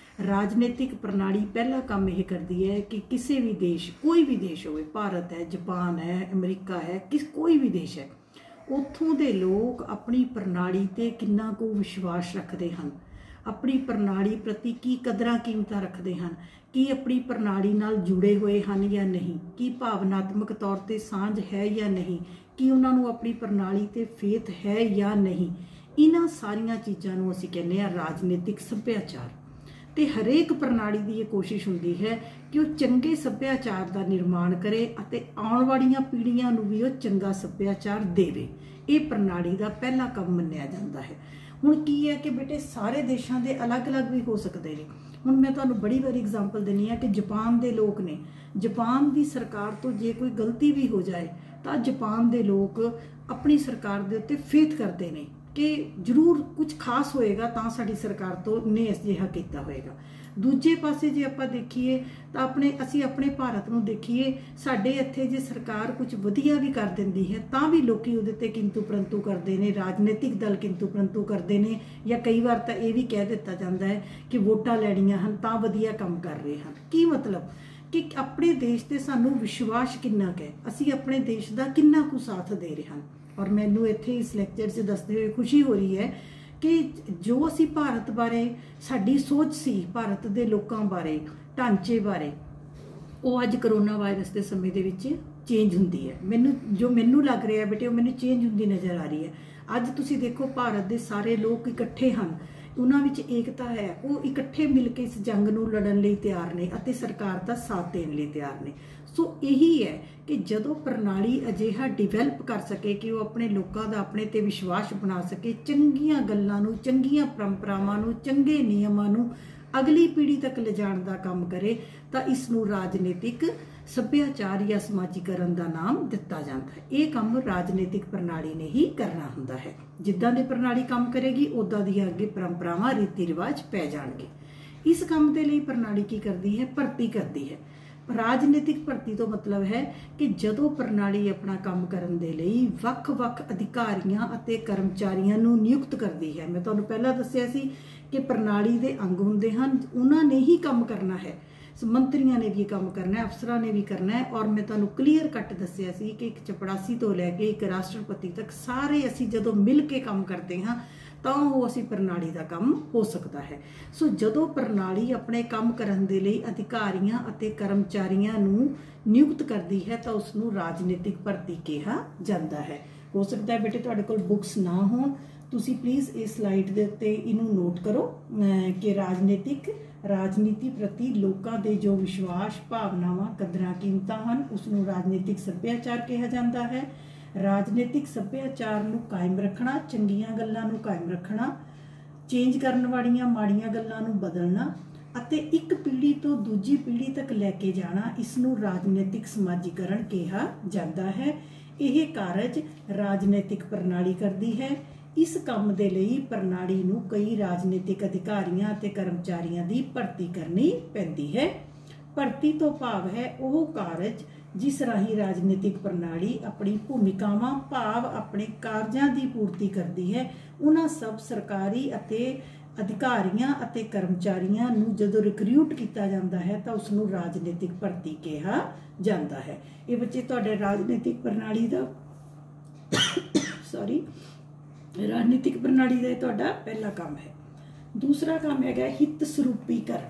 ਰਾਜਨੀਤਿਕ ਪ੍ਰਣਾਲੀ ਪਹਿਲਾ ਕੰਮ ਇਹ ਕਰਦੀ ਹੈ ਕਿ ਕਿਸੇ ਵੀ ਦੇਸ਼, ਕੋਈ ਵੀ ਦੇਸ਼ ਹੋਵੇ, ਭਾਰਤ ਹੈ, ਜਾਪਾਨ ਹੈ, ਅਮਰੀਕਾ ਹੈ, ਕੋਈ ਵੀ ਦੇਸ਼ ਹੈ, ਉੱਥੋਂ ਦੇ ਲੋਕ ਆਪਣੀ ਪ੍ਰਣਾਲੀ 'ਤੇ ਕਿੰਨਾ ਕੁ ਵਿਸ਼ਵਾਸ ਰੱਖਦੇ ਹਨ, ਆਪਣੀ ਪ੍ਰਣਾਲੀ ਪ੍ਰਤੀ ਕੀ ਕਦਰਾਂ ਕੀਮਤਾਂ ਰੱਖਦੇ ਹਨ, ਕੀ ਆਪਣੀ ਪ੍ਰਣਾਲੀ ਨਾਲ ਜੁੜੇ ਹੋਏ ਹਨ ਜਾਂ ਨਹੀਂ, ਕੀ ਭਾਵਨਾਤਮਕ ਤੌਰ 'ਤੇ ਸਾਂਝ ਹੈ ਜਾਂ ਨਹੀਂ, ਕੀ ਉਹਨਾਂ ਨੂੰ ਆਪਣੀ ਪ੍ਰਣਾਲੀ 'ਤੇ ਫੇਥ ਹੈ ਜਾਂ ਨਹੀਂ। ਇਹਨਾਂ ਸਾਰੀਆਂ ਚੀਜ਼ਾਂ ਨੂੰ ਅਸੀਂ ਕਹਿੰਦੇ ਹਾਂ ਰਾਜਨੀਤਿਕ ਸੱਭਿਆਚਾਰ। ਤੇ ਹਰੇਕ ਪ੍ਰਣਾਲੀ ਦੀ ਇਹ ਕੋਸ਼ਿਸ਼ ਹੁੰਦੀ ਹੈ ਕਿ ਉਹ ਚੰਗੇ ਸੱਭਿਆਚਾਰ ਦਾ ਨਿਰਮਾਣ ਕਰੇ ਅਤੇ ਆਉਣ ਵਾਲੀਆਂ ਪੀੜ੍ਹੀਆਂ ਨੂੰ ਵੀ ਉਹ ਚੰਗਾ ਸੱਭਿਆਚਾਰ ਦੇਵੇ। ਇਹ ਪ੍ਰਣਾਲੀ ਦਾ ਪਹਿਲਾ ਕੰਮ ਮੰਨਿਆ ਜਾਂਦਾ ਹੈ। ਹੁਣ ਕੀ ਹੈ ਕਿ ਬੇਟੇ ਸਾਰੇ ਦੇਸ਼ਾਂ ਦੇ ਅਲੱਗ-ਅਲੱਗ ਵੀ ਹੋ ਸਕਦੇ ਨੇ। ਹੁਣ ਮੈਂ ਤੁਹਾਨੂੰ ਬੜੀ ਵਾਰੀ ਐਗਜ਼ਾਮਪਲ ਦਿੰਦੀ ਹਾਂ ਕਿ ਜਾਪਾਨ ਦੇ ਲੋਕ ਨੇ, ਜਾਪਾਨ ਦੀ ਸਰਕਾਰ ਤੋਂ ਜੇ ਕੋਈ ਗਲਤੀ ਵੀ ਹੋ ਜਾਏ ਤਾਂ ਜਾਪਾਨ ਦੇ ਲੋਕ ਆਪਣੀ ਸਰਕਾਰ ਦੇ ਉੱਤੇ ਫੇਥ ਕਰਦੇ ਨੇ ਕਿ ਜ਼ਰੂਰ ਕੁਝ ਖਾਸ ਹੋਏਗਾ ਤਾਂ ਸਾਡੀ ਸਰਕਾਰ ਤੋਂ ਨੇ ਇਸ ਜਿਹਾ ਕੀਤਾ ਹੋਏਗਾ। ਦੂਜੇ ਪਾਸੇ ਜੇ ਆਪਾਂ ਦੇਖੀਏ ਤਾਂ ਅਸੀਂ ਆਪਣੇ ਭਾਰਤ ਨੂੰ ਦੇਖੀਏ, ਸਾਡੇ ਇੱਥੇ ਜੇ ਸਰਕਾਰ ਕੁਝ ਵਧੀਆ ਵੀ ਕਰ ਦਿੰਦੀ ਹੈ ਤਾਂ ਵੀ ਲੋਕੀ ਉਹਦੇ ਤੇ ਕਿੰਤੂ ਪਰੰਤੂ ਕਰਦੇ ਨੇ, ਰਾਜਨੀਤਿਕ ਦਲ ਕਿੰਤੂ ਪਰੰਤੂ ਕਰਦੇ ਨੇ, ਜਾਂ ਕਈ ਵਾਰ ਤਾਂ ਇਹ ਵੀ ਕਹਿ ਦਿੱਤਾ ਜਾਂਦਾ ਹੈ ਕਿ ਵੋਟਾਂ ਲੈਣੀਆਂ ਹਨ ਤਾਂ ਵਧੀਆ ਕੰਮ ਕਰ ਰਹੇ ਹਨ। ਕੀ ਮਤਲਬ ਕਿ ਆਪਣੇ ਦੇਸ਼ ਤੇ ਸਾਨੂੰ ਵਿਸ਼ਵਾਸ ਕਿੰਨਾ ਕੁ ਹੈ, ਅਸੀਂ ਆਪਣੇ ਦੇਸ਼ ਦਾ ਕਿੰਨਾ ਕੁ ਸਾਥ ਦੇ ਰਹੇ ਹਾਂ। ਔਰ ਮੈਨੂੰ ਇੱਥੇ ਇਸ ਲੈਕਚਰ 'ਚ ਦੱਸਦੇ ਹੋਏ ਖੁਸ਼ੀ ਹੋ ਰਹੀ ਹੈ ਕਿ ਜੋ ਅਸੀਂ ਭਾਰਤ ਬਾਰੇ ਸਾਡੀ ਸੋਚ ਸੀ, ਭਾਰਤ ਦੇ ਲੋਕਾਂ ਬਾਰੇ, ਢਾਂਚੇ ਬਾਰੇ ਉਹ ਅੱਜ ਕਰੋਨਾ ਵਾਇਰਸ ਦੇ ਸਮੇਂ ਦੇ ਵਿੱਚ ਚੇਂਜ ਹੁੰਦੀ ਹੈ। ਮੈਨੂੰ ਲੱਗ ਰਿਹਾ ਬੇਟੇ ਉਹ ਮੈਨੂੰ ਚੇਂਜ ਹੁੰਦੀ ਨਜ਼ਰ ਆ ਰਹੀ ਹੈ। ਅੱਜ ਤੁਸੀਂ ਦੇਖੋ ਭਾਰਤ ਦੇ ਸਾਰੇ ਲੋਕ ਇਕੱਠੇ ਹਨ, ਉਹਨਾਂ ਵਿੱਚ ਏਕਤਾ ਹੈ, ਉਹ ਇਕੱਠੇ ਮਿਲ ਕੇ ਇਸ ਜੰਗ ਨੂੰ ਲੜਨ ਲਈ ਤਿਆਰ ਨੇ ਅਤੇ ਸਰਕਾਰ ਦਾ ਸਾਥ ਦੇਣ ਲਈ ਤਿਆਰ ਨੇ। ਸੋ ਇਹੀ ਹੈ ਕਿ ਜਦੋਂ ਪ੍ਰਣਾਲੀ ਅਜਿਹਾ ਡਿਵੈਲਪ ਕਰ ਸਕੇ ਕਿ ਉਹ ਆਪਣੇ ਲੋਕਾਂ ਦਾ ਆਪਣੇ ਤੇ ਵਿਸ਼ਵਾਸ ਬਣਾ ਸਕੇ, ਚੰਗੀਆਂ ਗੱਲਾਂ ਨੂੰ, ਚੰਗੀਆਂ ਪਰੰਪਰਾਵਾਂ ਨੂੰ, ਚੰਗੇ ਨਿਯਮਾਂ ਨੂੰ ਅਗਲੀ ਪੀੜ੍ਹੀ ਤੱਕ ਲਿਜਾਣ ਦਾ ਕੰਮ ਕਰੇ, ਤਾਂ ਇਸ ਨੂੰ ਰਾਜਨੀਤਿਕ ਸੱਭਿਆਚਾਰ ਜਾਂ ਸਮਾਜੀਕਰਨ ਦਾ ਨਾਮ ਦਿੱਤਾ ਜਾਂਦਾ ਹੈ। ਇਹ ਕੰਮ ਰਾਜਨੀਤਿਕ ਪ੍ਰਣਾਲੀ ਨੇ ਹੀ ਕਰਨਾ ਹੁੰਦਾ ਹੈ। ਜਿੱਦਾਂ ਦੀ ਪ੍ਰਣਾਲੀ ਕੰਮ ਕਰੇਗੀ ਉੱਦਾਂ ਦੀਆਂ ਅੱਗੇ ਪਰੰਪਰਾਵਾਂ, ਰੀਤੀ ਰਿਵਾਜ ਪੈ ਜਾਣਗੇ। ਇਸ ਕੰਮ ਦੇ ਲਈ ਪ੍ਰਣਾਲੀ ਕੀ ਕਰਦੀ ਹੈ? ਭਰਤੀ ਕਰਦੀ ਹੈ। ਰਾਜਨੀਤਿਕ ਭਰਤੀ ਤੋਂ ਮਤਲਬ ਹੈ ਕਿ ਜਦੋਂ ਪ੍ਰਣਾਲੀ ਆਪਣਾ ਕੰਮ ਕਰਨ ਦੇ ਲਈ ਵੱਖ-ਵੱਖ ਅਧਿਕਾਰੀਆਂ ਅਤੇ ਕਰਮਚਾਰੀਆਂ ਨੂੰ ਨਿਯੁਕਤ ਕਰਦੀ ਹੈ। ਮੈਂ ਤੁਹਾਨੂੰ ਪਹਿਲਾਂ ਦੱਸਿਆ ਸੀ ਕਿ ਪ੍ਰਣਾਲੀ ਦੇ ਅੰਗ ਹੁੰਦੇ ਹਨ, ਉਹਨਾਂ ਨੇ ਹੀ ਕੰਮ ਕਰਨਾ ਹੈ। ਮੰਤਰੀਆਂ ਨੇ ਵੀ ਕੰਮ ਕਰਨਾ ਹੈ, ਅਫਸਰਾਂ ਨੇ ਵੀ ਕਰਨਾ ਹੈ। ਔਰ ਮੈਂ ਤੁਹਾਨੂੰ ਕਲੀਅਰ ਕੱਟ ਦੱਸਿਆ ਸੀ ਕਿ ਇੱਕ ਚਪੜਾਸੀ ਤੋਂ ਲੈ ਕੇ ਇੱਕ ਰਾਸ਼ਟਰਪਤੀ ਤੱਕ ਸਾਰੇ ਅਸੀਂ ਜਦੋਂ ਮਿਲ ਕੇ ਕੰਮ ਕਰਦੇ ਹਾਂ ਤਾਂ ਉਹ ਅਸੀਂ ਪ੍ਰਣਾਲੀ ਦਾ ਕੰਮ ਹੋ ਸਕਦਾ ਹੈ। ਸੋ ਜਦੋਂ ਪ੍ਰਣਾਲੀ ਆਪਣੇ ਕੰਮ ਕਰਨ ਦੇ ਲਈ ਅਧਿਕਾਰੀਆਂ ਅਤੇ ਕਰਮਚਾਰੀਆਂ ਨੂੰ ਨਿਯੁਕਤ ਕਰਦੀ ਹੈ ਤਾਂ ਉਸ ਨੂੰ ਰਾਜਨੀਤਿਕ ਭਰਤੀ ਕਿਹਾ ਜਾਂਦਾ ਹੈ। ਹੋ ਸਕਦਾ ਹੈ ਬੇਟੇ ਤੁਹਾਡੇ ਕੋਲ ਬੁੱਕਸ ਨਾ ਹੋਣ, ਤੁਸੀਂ ਪਲੀਜ਼ ਇਸ ਸਲਾਈਡ ਦੇ ਉੱਤੇ ਇਹਨੂੰ ਨੋਟ ਕਰੋ ਕਿ ਰਾਜਨੀਤੀ ਪ੍ਰਤੀ ਲੋਕਾਂ ਦੇ ਜੋ ਵਿਸ਼ਵਾਸ, ਭਾਵਨਾਵਾਂ, ਕਦਰਾਂ ਕੀਮਤਾਂ ਹਨ ਉਸ ਨੂੰ ਰਾਜਨੀਤਿਕ ਸੱਭਿਆਚਾਰ ਕਿਹਾ ਜਾਂਦਾ ਹੈ। ਰਾਜਨੀਤਿਕ ਸੱਭਿਆਚਾਰ ਨੂੰ ਕਾਇਮ ਰੱਖਣਾ, ਚੰਗੀਆਂ ਗੱਲਾਂ ਨੂੰ ਕਾਇਮ ਰੱਖਣਾ, ਚੇਂਜ ਕਰਨ ਵਾਲੀਆਂ ਮਾੜੀਆਂ ਗੱਲਾਂ ਨੂੰ ਬਦਲਣਾ ਅਤੇ ਇੱਕ ਪੀੜ੍ਹੀ ਤੋਂ ਦੂਜੀ ਪੀੜ੍ਹੀ ਤੱਕ ਲੈ ਕੇ ਜਾਣਾ, ਇਸ ਨੂੰ ਰਾਜਨੀਤਿਕ ਸਮਾਜੀਕਰਨ ਕਿਹਾ ਜਾਂਦਾ ਹੈ। ਇਹ ਕਾਰਜ ਰਾਜਨੀਤਿਕ ਪ੍ਰਣਾਲੀ ਕਰਦੀ ਹੈ। ਇਸ ਕੰਮ ਦੇ ਲਈ ਪ੍ਰਣਾਲੀ ਨੂੰ ਕਈ ਰਾਜਨੀਤਿਕ ਅਧਿਕਾਰੀਆਂ ਅਤੇ ਕਰਮਚਾਰੀਆਂ ਦੀ ਭਰਤੀ ਕਰਨੀ ਪੈਂਦੀ ਹੈ। ਭਰਤੀ ਤੋਂ ਭਾਵ ਹੈ ਉਹ ਕਾਰਜ ਜਿਸ ਰਾਹੀਂ ਰਾਜਨੀਤਿਕ ਪ੍ਰਣਾਲੀ ਆਪਣੀ ਭੂਮਿਕਾਵਾਂ ਭਾਵ ਆਪਣੇ ਕਾਰਜਾਂ ਦੀ ਪੂਰਤੀ ਕਰਦੀ ਹੈ। ਉਹਨਾਂ ਸਭ ਸਰਕਾਰੀ ਅਤੇ ਅਧਿਕਾਰੀਆਂ ਅਤੇ ਕਰਮਚਾਰੀਆਂ ਨੂੰ ਜਦੋਂ ਰਿਕਰੂਟ ਕੀਤਾ ਜਾਂਦਾ ਹੈ ਤਾਂ ਉਸ ਨੂੰ ਰਾਜਨੀਤਿਕ ਭਰਤੀ ਕਿਹਾ ਜਾਂਦਾ ਹੈ। ਇਹ ਬੱਚੇ ਤੁਹਾਡੇ ਰਾਜਨੀਤਿਕ ਪ੍ਰਣਾਲੀ ਦਾ ਰਾਜਨੀਤਿਕ ਪ੍ਰਣਾਲੀ ਦਾ ਤੁਹਾਡਾ ਪਹਿਲਾ ਕੰਮ ਹੈ। ਦੂਸਰਾ ਕੰਮ ਹੈਗਾ ਹਿੱਤ ਸਰੂਪੀਕਰਨ।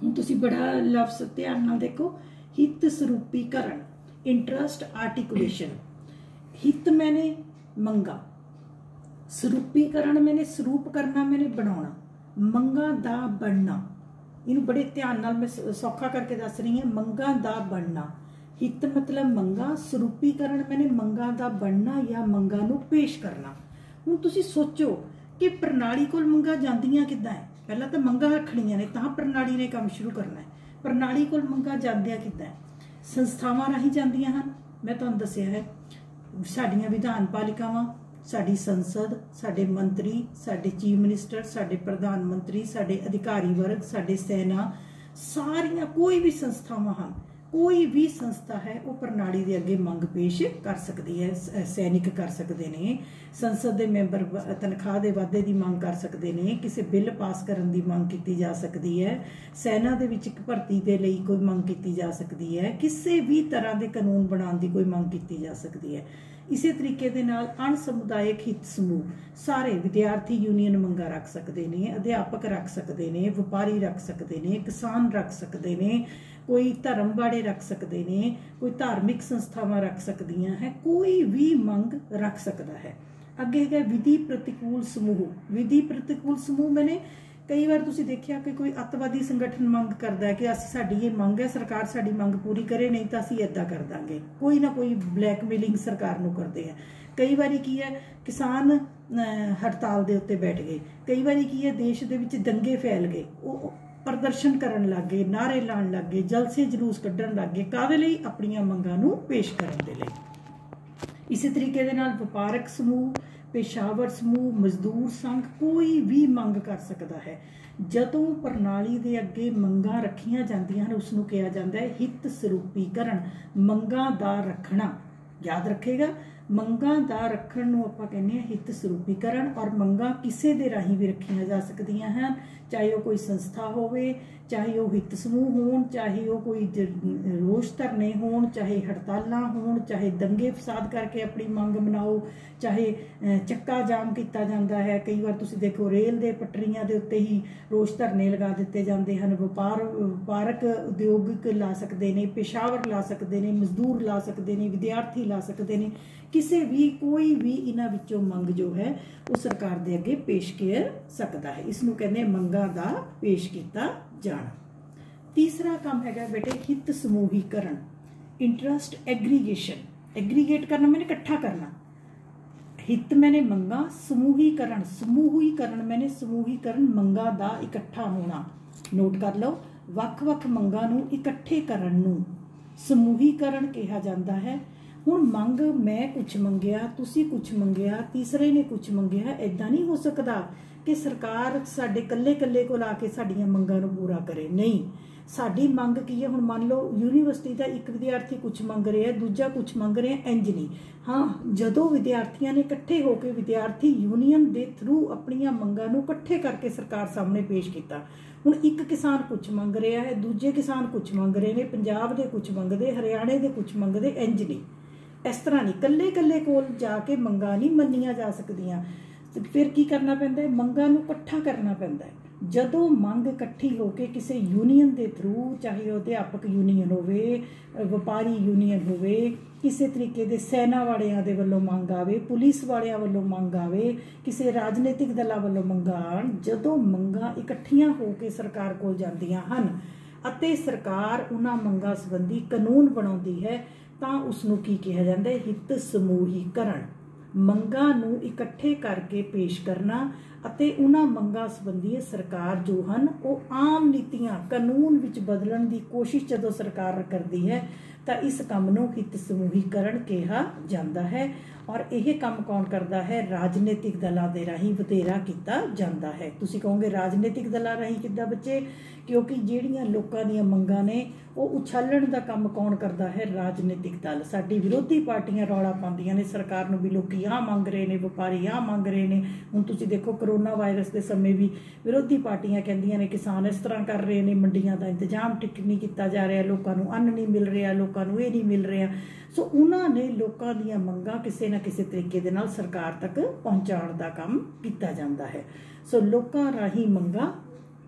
ਹੁਣ ਤੁਸੀਂ ਬੜਾ ਲਫ਼ਜ਼ ਧਿਆਨ ਨਾਲ ਦੇਖੋ, ਹਿੱਤ ਸਰੂਪੀਕਰਨ, ਇੰਟਰਸਟ ਆर्टिकुलेशन। हित मैंने मंगा, ਸਰੂਪੀਕਰਨ मैंने ਸਰੂਪ ਕਰਨਾ, मैंने ਬਣਾਉਣਾ, ਮੰਗਾਂ ਦਾ ਬਣਨਾ। ਇਹਨੂੰ ਬੜੇ ਧਿਆਨ ਨਾਲ ਮੈਂ ਸੌਖਾ ਕਰਕੇ ਦੱਸ ਰਹੀ ਹਾਂ। ਮੰਗਾਂ ਦਾ ਬਣਨਾ, ਹਿੱਤ ਮਤਲਬ ਮੰਗਾਂ, ਸਰੂਪੀਕਰਨ मैंने ਮੰਗਾਂ ਦਾ ਬਣਨਾ ਜਾਂ ਮੰਗਾਂ ਨੂੰ ਪੇਸ਼ ਕਰਨਾ। ਹੁਣ ਤੁਸੀਂ ਸੋਚੋ ਕਿ ਪ੍ਰਣਾਲੀ ਕੋਲ ਮੰਗਾਂ ਜਾਂਦੀਆਂ ਕਿੱਦਾਂ ਹੈ। ਪਹਿਲਾਂ ਤਾਂ ਮੰਗਾਂ ਰੱਖਣੀਆਂ ਨੇ ਤਾਂ ਪ੍ਰਣਾਲੀ ਨੇ ਕੰਮ ਸ਼ੁਰੂ ਕਰਨਾ ਹੈ। ਪ੍ਰਣਾਲੀ ਕੋਲ ਮੰਗਾਂ ਜਾਂਦੀਆਂ ਕਿੱਦਾਂ ਹੈ? ਸੰਸਥਾਵਾਂ ਰਾਹੀਂ ਜਾਂਦੀਆਂ ਹਨ। ਮੈਂ ਤੁਹਾਨੂੰ ਦੱਸਿਆ ਹੈ ਸਾਡੀਆਂ ਵਿਧਾਨ ਪਾਲਿਕਾਵਾਂ, ਸਾਡੀ ਸੰਸਦ, ਸਾਡੇ ਮੰਤਰੀ, ਸਾਡੇ ਚੀਫ ਮਿਨਿਸਟਰ, ਸਾਡੇ ਪ੍ਰਧਾਨ ਮੰਤਰੀ, ਸਾਡੇ ਅਧਿਕਾਰੀ ਵਰਗ, ਸਾਡੇ ਸੈਨਾ, ਸਾਰੀਆਂ ਕੋਈ ਵੀ ਸੰਸਥਾਵਾਂ ਹਨ, ਕੋਈ ਵੀ ਸੰਸਥਾ ਹੈ ਉਹ ਪ੍ਰਣਾਲੀ ਦੇ ਅੱਗੇ ਮੰਗ ਪੇਸ਼ ਕਰ ਸਕਦੀ ਹੈ। ਸੈਨਿਕ ਕਰ ਸਕਦੇ ਨੇ, ਸੰਸਦ ਦੇ ਮੈਂਬਰ ਤਨਖਾਹ ਦੇ ਵਾਧੇ ਦੀ ਮੰਗ ਕਰ ਸਕਦੇ ਨੇ, ਕਿਸੇ ਬਿੱਲ ਪਾਸ ਕਰਨ ਦੀ ਮੰਗ ਕੀਤੀ ਜਾ ਸਕਦੀ ਹੈ, ਸੈਨਾ ਦੇ ਵਿੱਚ ਇੱਕ ਭਰਤੀ ਦੇ ਲਈ ਕੋਈ ਮੰਗ ਕੀਤੀ ਜਾ ਸਕਦੀ ਹੈ, ਕਿਸੇ ਵੀ ਤਰ੍ਹਾਂ ਦੇ ਕਾਨੂੰਨ ਬਣਾਉਣ ਦੀ ਕੋਈ ਮੰਗ ਕੀਤੀ ਜਾ ਸਕਦੀ ਹੈ। ਇਸੇ ਤਰੀਕੇ ਦੇ ਨਾਲ ਅਣ ਸਮੁਦਾਇਕ ਹਿੱਤ ਸਮੂਹ, ਸਾਰੇ ਵਿਦਿਆਰਥੀ ਯੂਨੀਅਨ ਮੰਗਾਂ ਰੱਖ ਸਕਦੇ ਨੇ, ਅਧਿਆਪਕ ਰੱਖ ਸਕਦੇ ਨੇ, ਵਪਾਰੀ ਰੱਖ ਸਕਦੇ ਨੇ, ਕਿਸਾਨ ਰੱਖ ਸਕਦੇ ਨੇ, ਕੋਈ ਧਰਮ ਬਾੜੇ ਰੱਖ ਸਕਦੇ ਨੇ, ਕੋਈ ਧਾਰਮਿਕ ਸੰਸਥਾਵਾਂ ਰੱਖ ਸਕਦੀਆਂ ਹੈ, ਕੋਈ ਵੀ ਮੰਗ ਰੱਖ ਸਕਦਾ ਹੈ। ਅੱਗੇ ਹੈਗਾ ਵਿਧੀ ਪ੍ਰਤੀਕੂਲ ਸਮੂਹ। ਵਿਧੀ ਪ੍ਰਤੀਕੂਲ ਸਮੂਹ ਮੈਨੇ ਕਈ ਵਾਰ ਤੁਸੀਂ ਦੇਖਿਆ ਕਿ ਕੋਈ ਅੱਤਵਾਦੀ ਸੰਗਠਨ ਮੰਗ ਕਰਦਾ ਹੈ ਕਿ ਅਸੀਂ ਸਾਡੀ ਇਹ ਮੰਗ ਹੈ, ਸਰਕਾਰ ਸਾਡੀ ਮੰਗ ਪੂਰੀ ਕਰੇ, ਨਹੀਂ ਤਾਂ ਅਸੀਂ ਇੱਦਾਂ ਕਰ ਦਾਂਗੇ। ਕੋਈ ਨਾ ਕੋਈ ਬਲੈਕਮੇਲਿੰਗ ਸਰਕਾਰ ਨੂੰ ਕਰਦੇ ਆ। ਕਈ ਵਾਰੀ ਕੀ ਹੈ, ਕਿਸਾਨ ਹੜਤਾਲ ਦੇ ਉੱਤੇ ਬੈਠ ਗਏ। ਕਈ ਵਾਰੀ ਕੀ ਹੈ, ਦੇਸ਼ ਦੇ ਵਿੱਚ ਦੰਗੇ ਫੈਲ ਗਏ, ਉਹ ਪ੍ਰਦਰਸ਼ਨ ਕਰਨ ਲੱਗ ਗਏ, ਨਾਅਰੇ ਲਾਉਣ ਲੱਗ ਗਏ, ਜਲਸੇ ਜਲੂਸ ਕੱਢਣ ਲੱਗ ਗਏ। ਕਾਹਦੇ ਲਈ? ਆਪਣੀਆਂ ਮੰਗਾਂ ਨੂੰ ਪੇਸ਼ ਕਰਨ ਦੇ ਲਈ। ਇਸੇ ਤਰੀਕੇ ਦੇ ਨਾਲ ਵਪਾਰਕ ਸਮੂਹ, ਪੇਸ਼ਾਵਰ ਸਮੂਹ, ਮਜ਼ਦੂਰ ਸੰਘ ਕੋਈ ਵੀ ਮੰਗ ਕਰ ਸਕਦਾ ਹੈ। ਜਦੋਂ ਪ੍ਰਣਾਲੀ ਦੇ ਅੱਗੇ ਮੰਗਾਂ ਰੱਖੀਆਂ ਜਾਂਦੀਆਂ ਹਨ ਉਸ ਨੂੰ ਕਿਹਾ ਜਾਂਦਾ ਹੈ ਹਿੱਤ ਸਰੂਪੀਕਰਨ, ਮੰਗਾਂ ਦਾ ਰੱਖਣਾ। ਯਾਦ ਰੱਖੇਗਾ, ਮੰਗਾਂ ਦਾ ਰੱਖਣ ਨੂੰ ਆਪਾਂ ਕਹਿੰਦੇ ਹਾਂ ਹਿੱਤ ਸਰੂਪੀਕਰਨ। ਔਰ ਮੰਗਾਂ ਕਿਸੇ ਦੇ ਰਾਹੀਂ ਵੀ ਰੱਖੀਆਂ ਜਾ ਸਕਦੀਆਂ ਹਨ, ਚਾਹੇ ਉਹ ਕੋਈ ਸੰਸਥਾ ਹੋਵੇ, ਚਾਹੇ ਉਹ ਹਿੱਤ ਸਮੂਹ ਹੋਣ, ਚਾਹੇ ਉਹ ਕੋਈ ਰੋਸ ਧਰਨੇ ਹੋਣ, ਚਾਹੇ ਹੜਤਾਲਾਂ ਹੋਣ, ਚਾਹੇ ਦੰਗੇ ਫਸਾਦ ਕਰਕੇ ਆਪਣੀ ਮੰਗ ਮਨਾਓ, ਚਾਹੇ ਚੱਕਾ ਜਾਮ ਕੀਤਾ ਜਾਂਦਾ ਹੈ। ਕਈ ਵਾਰ ਤੁਸੀਂ ਦੇਖੋ ਰੇਲ ਦੇ ਪਟਰੀਆਂ ਦੇ ਉੱਤੇ ਹੀ ਰੋਸ ਧਰਨੇ ਲਗਾ ਦਿੱਤੇ ਜਾਂਦੇ ਹਨ। ਵਪਾਰਕ ਉਦਯੋਗਿਕ ਲਾ ਸਕਦੇ ਨੇ, ਪੇਸ਼ਾਵਰ ਲਾ ਸਕਦੇ ਨੇ, ਮਜ਼ਦੂਰ ਲਾ ਸਕਦੇ ਨੇ, ਵਿਦਿਆਰਥੀ ਲਾ ਸਕਦੇ ਨੇ। ਕਿਸੇ ਵੀ ਕੋਈ ਵੀ ਇਹਨਾਂ ਵਿੱਚੋਂ ਮੰਗ ਜੋ ਹੈ ਉਹ ਸਰਕਾਰ ਦੇ ਅੱਗੇ ਪੇਸ਼ ਕਰ ਸਕਦਾ ਹੈ। ਇਸ ਨੂੰ ਕਹਿੰਦੇ ਮੰਗਾਂ ਦਾ ਪੇਸ਼ ਕੀਤਾ ਜਾਣਾ। ਤੀਸਰਾ ਕੰਮ ਹੈਗਾ ਬੇਟੇ ਹਿੱਤ ਸਮੂਹੀਕਰਨ, ਇੰਟਰਸਟ ਐਗਰੀਗੇਸ਼ਨ। ਐਗਰੀਗੇਟ ਕਰਨਾ ਮੈਨੇ ਇਕੱਠਾ ਕਰਨਾ, ਹਿੱਤ मैंने मंगा, समूहीकरण समूहीकरण मैंने समूहीकरण ਮੰਗਾਂ ਦਾ ਇਕੱਠਾ ਹੋਣਾ। ਨੋਟ ਕਰ ਲਓ, ਵੱਖ-ਵੱਖ ਮੰਗਾਂ ਨੂੰ ਇਕੱਠੇ ਕਰਨ ਨੂੰ ਸਮੂਹੀਕਰਨ ਕਿਹਾ ਜਾਂਦਾ ਹੈ। ਹੁਣ ਮੰਗ ਮੈਂ ਕੁਝ ਮੰਗਿਆ, ਤੁਸੀਂ ਕੁਝ ਮੰਗਿਆ, ਤੀਸਰੇ ਨੇ ਕੁਝ ਮੰਗਿਆ, ਇਦਾਂ ਨਹੀਂ ਹੋ ਸਕਦਾ ਕਿ ਸਰਕਾਰ ਸਾਡੇ ਕੱਲੇ ਕੋਲ ਆ ਕੇ ਸਾਡੀਆਂ ਮੰਗਾਂ ਨੂੰ ਪੂਰਾ ਕਰੇ। ਨਹੀਂ, ਸਾਡੀ ਮੰਗ ਕੀ ਹੈ? ਹੁਣ ਮੰਨ ਲਓ ਯੂਨੀਵਰਸਿਟੀ ਦਾ ਇੱਕ ਵਿਦਿਆਰਥੀ ਕੁਝ ਮੰਗ ਰਿਹਾ, ਦੂਜਾ ਕੁਝ ਮੰਗ ਰਿਹਾ, ਇੰਜ ਨਹੀਂ। ਹਾਂ, ਜਦੋਂ ਵਿਦਿਆਰਥੀਆਂ ਨੇ ਇਕੱਠੇ ਹੋ ਕੇ ਵਿਦਿਆਰਥੀ ਯੂਨੀਅਨ ਦੇ ਥਰੂ ਆਪਣੀਆਂ ਮੰਗਾਂ ਨੂੰ ਇਕੱਠੇ ਕਰਕੇ ਸਰਕਾਰ ਸਾਹਮਣੇ ਪੇਸ਼ ਕੀਤਾ। ਹੁਣ ਇੱਕ ਕਿਸਾਨ ਕੁਝ ਮੰਗ ਰਿਹਾ ਹੈ, ਦੂਜੇ ਕਿਸਾਨ ਕੁਝ ਮੰਗ ਰਹੇ ਨੇ, ਪੰਜਾਬ ਦੇ ਕੁਝ ਮੰਗਦੇ, ਹਰਿਆਣੇ ਦੇ ਕੁਝ ਮੰਗਦੇ, ਇੰਜ ਨਹੀਂ। ਇਸ ਤਰ੍ਹਾਂ ਨਹੀਂ, ਕੱਲੇ ਕੋਲ ਜਾ ਕੇ ਮੰਗਾਂ ਨਹੀਂ ਮੰਨੀਆਂ ਜਾ ਸਕਦੀਆਂ। ਫਿਰ ਕੀ ਕਰਨਾ ਪੈਂਦਾ ਹੈ? ਮੰਗਾਂ ਨੂੰ ਇਕੱਠਾ ਕਰਨਾ ਪੈਂਦਾ ਹੈ। ਜਦੋਂ ਮੰਗ ਇਕੱਠੀ ਹੋ ਕੇ ਕਿਸੇ ਯੂਨੀਅਨ ਦੇ ਥਰੂ, ਚਾਹੇ ਉਹ ਅਧਿਆਪਕ ਯੂਨੀਅਨ ਹੋਵੇ, ਵਪਾਰੀ ਯੂਨੀਅਨ ਹੋਵੇ, ਕਿਸੇ ਤਰੀਕੇ ਦੇ ਸੈਨਾ ਵਾਲਿਆਂ ਦੇ ਵੱਲੋਂ ਮੰਗ ਆਵੇ, ਪੁਲਿਸ ਵਾਲਿਆਂ ਵੱਲੋਂ ਮੰਗ ਆਵੇ, ਕਿਸੇ ਰਾਜਨੀਤਿਕ ਦਲਾਂ ਵੱਲੋਂ ਮੰਗਾਂ ਆਉਣ, ਜਦੋਂ ਮੰਗਾਂ ਇਕੱਠੀਆਂ ਹੋ ਕੇ ਸਰਕਾਰ ਕੋਲ ਜਾਂਦੀਆਂ ਹਨ ਅਤੇ ਸਰਕਾਰ ਉਹਨਾਂ ਮੰਗਾਂ ਸੰਬੰਧੀ ਕਾਨੂੰਨ ਬਣਾਉਂਦੀ ਹੈ ਤਾਂ ਉਸ ਨੂੰ ਕੀ ਕਿਹਾ ਜਾਂਦਾ ਹੈ? ਹਿੱਤ ਸਮੂਹੀਕਰਨ। ਮੰਗਾਂ ਨੂੰ ਇਕੱਠੇ ਕਰਕੇ ਪੇਸ਼ ਕਰਨਾ ਅਤੇ ਉਹਨਾਂ ਮੰਗਾਂ ਸੰਬੰਧੀ ਸਰਕਾਰ ਜੋ ਹਨ ਉਹ ਆਮ ਨੀਤੀਆਂ ਕਾਨੂੰਨ ਵਿੱਚ ਬਦਲਣ ਦੀ ਕੋਸ਼ਿਸ਼ ਜਦੋਂ ਸਰਕਾਰ ਕਰਦੀ ਹੈ ਤਾਂ ਇਸ ਕੰਮ ਨੂੰ ਹਿੱਤ ਸਮੂਹੀਕਰਨ ਕਿਹਾ ਜਾਂਦਾ ਹੈ। ਔਰ ਇਹ ਕੰਮ ਕੌਣ ਕਰਦਾ ਹੈ? ਰਾਜਨੀਤਿਕ ਦਲਾਂ ਦੇ ਰਾਹੀਂ ਵਧੇਰਾ ਕੀਤਾ ਜਾਂਦਾ ਹੈ। ਤੁਸੀਂ ਕਹੋਗੇ ਰਾਜਨੀਤਿਕ ਦਲਾਂ ਰਾਹੀਂ ਕਿੱਦਾਂ ਬੱਚੇ? ਕਿਉਂਕਿ ਜਿਹੜੀਆਂ ਲੋਕਾਂ ਦੀਆਂ ਮੰਗਾਂ ਨੇ ਉਹ ਉਛਾਲਣ ਦਾ ਕੰਮ ਕੌਣ ਕਰਦਾ ਹੈ? ਰਾਜਨੀਤਿਕ ਦਲ। ਸਾਡੀ ਵਿਰੋਧੀ ਪਾਰਟੀਆਂ ਰੌਲਾ ਪਾਉਂਦੀਆਂ ਨੇ ਸਰਕਾਰ ਨੂੰ ਵੀ ਲੋਕੀ ਆਹ ਮੰਗ ਰਹੇ ਨੇ, ਵਪਾਰੀ ਆਹ ਮੰਗ ਰਹੇ ਨੇ। ਹੁਣ ਤੁਸੀਂ ਦੇਖੋ ਕਰੋਨਾ ਵਾਇਰਸ ਦੇ ਸਮੇਂ ਵੀ ਵਿਰੋਧੀ ਪਾਰਟੀਆਂ ਕਹਿੰਦੀਆਂ ਨੇ ਕਿਸਾਨ ਇਸ ਤਰ੍ਹਾਂ ਕਰ ਰਹੇ ਨੇ, ਮੰਡੀਆਂ ਦਾ ਇੰਤਜ਼ਾਮ ਠੀਕ ਨਹੀਂ ਕੀਤਾ ਜਾ ਰਿਹਾ, ਲੋਕਾਂ ਨੂੰ ਅੰਨ ਨਹੀਂ ਮਿਲ ਰਿਹਾ, ਲੋਕਾਂ ਨੂੰ ਇਹ ਨਹੀਂ ਮਿਲ ਰਿਹਾ। ਸੋ ਉਹਨਾਂ ਨੇ ਲੋਕਾਂ ਦੀਆਂ ਮੰਗਾਂ ਕਿਸੇ ਨਾ ਕਿਸੇ ਤਰੀਕੇ ਦੇ ਨਾਲ ਸਰਕਾਰ ਤੱਕ ਪਹੁੰਚਾਉਣ ਦਾ ਕੰਮ ਕੀਤਾ ਜਾਂਦਾ ਹੈ। ਸੋ ਲੋਕਾਂ ਰਾਹੀਂ ਮੰਗਾਂ,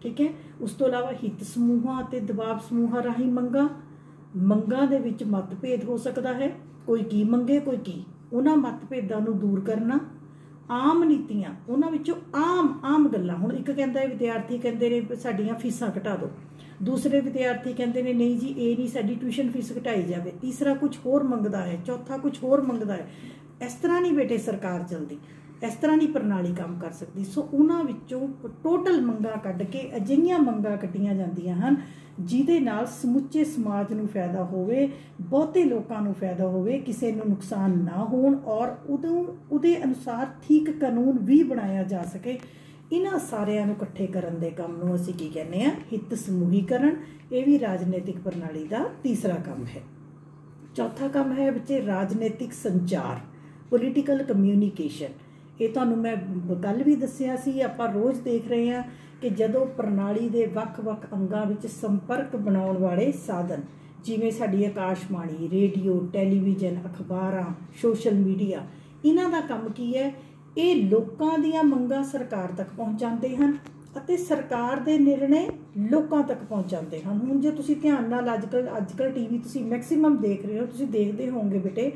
ਠੀਕ ਹੈ। ਉਸ ਤੋਂ ਇਲਾਵਾ ਹਿੱਤ ਸਮੂਹਾਂ ਅਤੇ ਦਬਾਅ ਸਮੂਹਾਂ ਰਾਹੀਂ ਮੰਗਾਂ ਦੇ ਵਿੱਚ ਮਤਭੇਦ ਹੋ ਸਕਦਾ ਹੈ, ਕੋਈ ਕੀ ਮੰਗੇ ਕੋਈ ਕੀ। ਉਹਨਾਂ ਮਤਭੇਦਾਂ ਨੂੰ ਦੂਰ ਕਰਨਾ, ਆਮ ਨੀਤੀਆਂ, ਉਹਨਾਂ ਵਿੱਚੋਂ ਆਮ ਗੱਲਾਂ। ਹੁਣ ਇੱਕ ਕਹਿੰਦਾ ਵਿਦਿਆਰਥੀ ਕਹਿੰਦੇ ਨੇ ਸਾਡੀਆਂ ਫੀਸਾਂ ਘਟਾ ਦਿਓ, ਦੂਸਰੇ ਵਿਦਿਆਰਥੀ ਕਹਿੰਦੇ ਨੇ ਨਹੀਂ ਜੀ ਇਹ ਨਹੀਂ, ਸਾਡੀ ਟਿਊਸ਼ਨ ਫੀਸ ਘਟਾਈ ਜਾਵੇ, ਤੀਸਰਾ ਕੁਝ ਹੋਰ ਮੰਗਦਾ ਹੈ, ਚੌਥਾ ਕੁਝ ਹੋਰ ਮੰਗਦਾ ਹੈ। ਇਸ ਤਰ੍ਹਾਂ ਨਹੀਂ ਬੇਟੇ ਸਰਕਾਰ ਚੱਲਦੀ, ਇਸ ਤਰ੍ਹਾਂ ਨਹੀਂ ਪ੍ਰਣਾਲੀ ਕੰਮ ਕਰ ਸਕਦੀ। ਸੋ ਉਹਨਾਂ ਵਿੱਚੋਂ ਟੋਟਲ ਮੰਗਾਂ ਕੱਢ ਕੇ ਅਜਿਹੀਆਂ ਮੰਗਾਂ ਕੱਢੀਆਂ ਜਾਂਦੀਆਂ ਹਨ ਜਿਹਦੇ ਨਾਲ ਸਮੁੱਚੇ ਸਮਾਜ ਨੂੰ ਫਾਇਦਾ ਹੋਵੇ, ਬਹੁਤੇ ਲੋਕਾਂ ਨੂੰ ਫਾਇਦਾ ਹੋਵੇ, ਕਿਸੇ ਨੂੰ ਨੁਕਸਾਨ ਨਾ ਹੋਣ ਔਰ ਉਹਦੇ ਅਨੁਸਾਰ ਠੀਕ ਕਾਨੂੰਨ ਵੀ ਬਣਾਇਆ ਜਾ ਸਕੇ। ਇਹਨਾਂ ਸਾਰਿਆਂ ਨੂੰ ਇਕੱਠੇ ਕਰਨ ਦੇ ਕੰਮ ਨੂੰ ਅਸੀਂ ਕੀ ਕਹਿੰਦੇ ਹਾਂ? ਹਿੱਤ ਸਮੂਹੀਕਰਨ। ਇਹ ਵੀ ਰਾਜਨੀਤਿਕ ਪ੍ਰਣਾਲੀ ਦਾ ਤੀਸਰਾ ਕੰਮ ਹੈ। ਚੌਥਾ ਕੰਮ ਹੈ ਬੱਚੇ ਰਾਜਨੀਤਿਕ ਸੰਚਾਰ, ਪੋਲੀਟੀਕਲ ਕਮਿਊਨੀਕੇਸ਼ਨ। ਇਹ ਤੁਹਾਨੂੰ ਮੈਂ ਕੱਲ੍ਹ ਵੀ ਦੱਸਿਆ ਸੀ, ਆਪਾਂ ਰੋਜ਼ ਦੇਖ ਰਹੇ ਹਾਂ ਕਿ ਜਦੋਂ ਪ੍ਰਣਾਲੀ ਦੇ ਵੱਖ-ਵੱਖ ਅੰਗਾਂ ਵਿੱਚ ਸੰਪਰਕ ਬਣਾਉਣ ਵਾਲੇ ਸਾਧਨ ਜਿਵੇਂ ਸਾਡੀ ਆਕਾਸ਼ਬਾਣੀ, ਰੇਡੀਓ, ਟੈਲੀਵਿਜ਼ਨ, ਅਖਬਾਰਾਂ, ਸੋਸ਼ਲ ਮੀਡੀਆ, ਇਹਨਾਂ ਦਾ ਕੰਮ ਕੀ ਹੈ? ਇਹ ਲੋਕਾਂ ਦੀਆਂ ਮੰਗਾਂ ਸਰਕਾਰ ਤੱਕ ਪਹੁੰਚਾਉਂਦੇ ਹਨ ਅਤੇ ਸਰਕਾਰ ਦੇ ਨਿਰਣੇ ਲੋਕਾਂ ਤੱਕ ਪਹੁੰਚਾਉਂਦੇ ਹਨ। ਹੁਣ ਜੇ ਤੁਸੀਂ ਧਿਆਨ ਨਾਲ ਅੱਜ ਕੱਲ੍ਹ ਟੀਵੀ ਤੁਸੀਂ ਮੈਕਸੀਮਮ ਦੇਖ ਰਹੇ ਹੋ, ਤੁਸੀਂ ਦੇਖਦੇ ਹੋਵੋਗੇ ਬੇਟੇ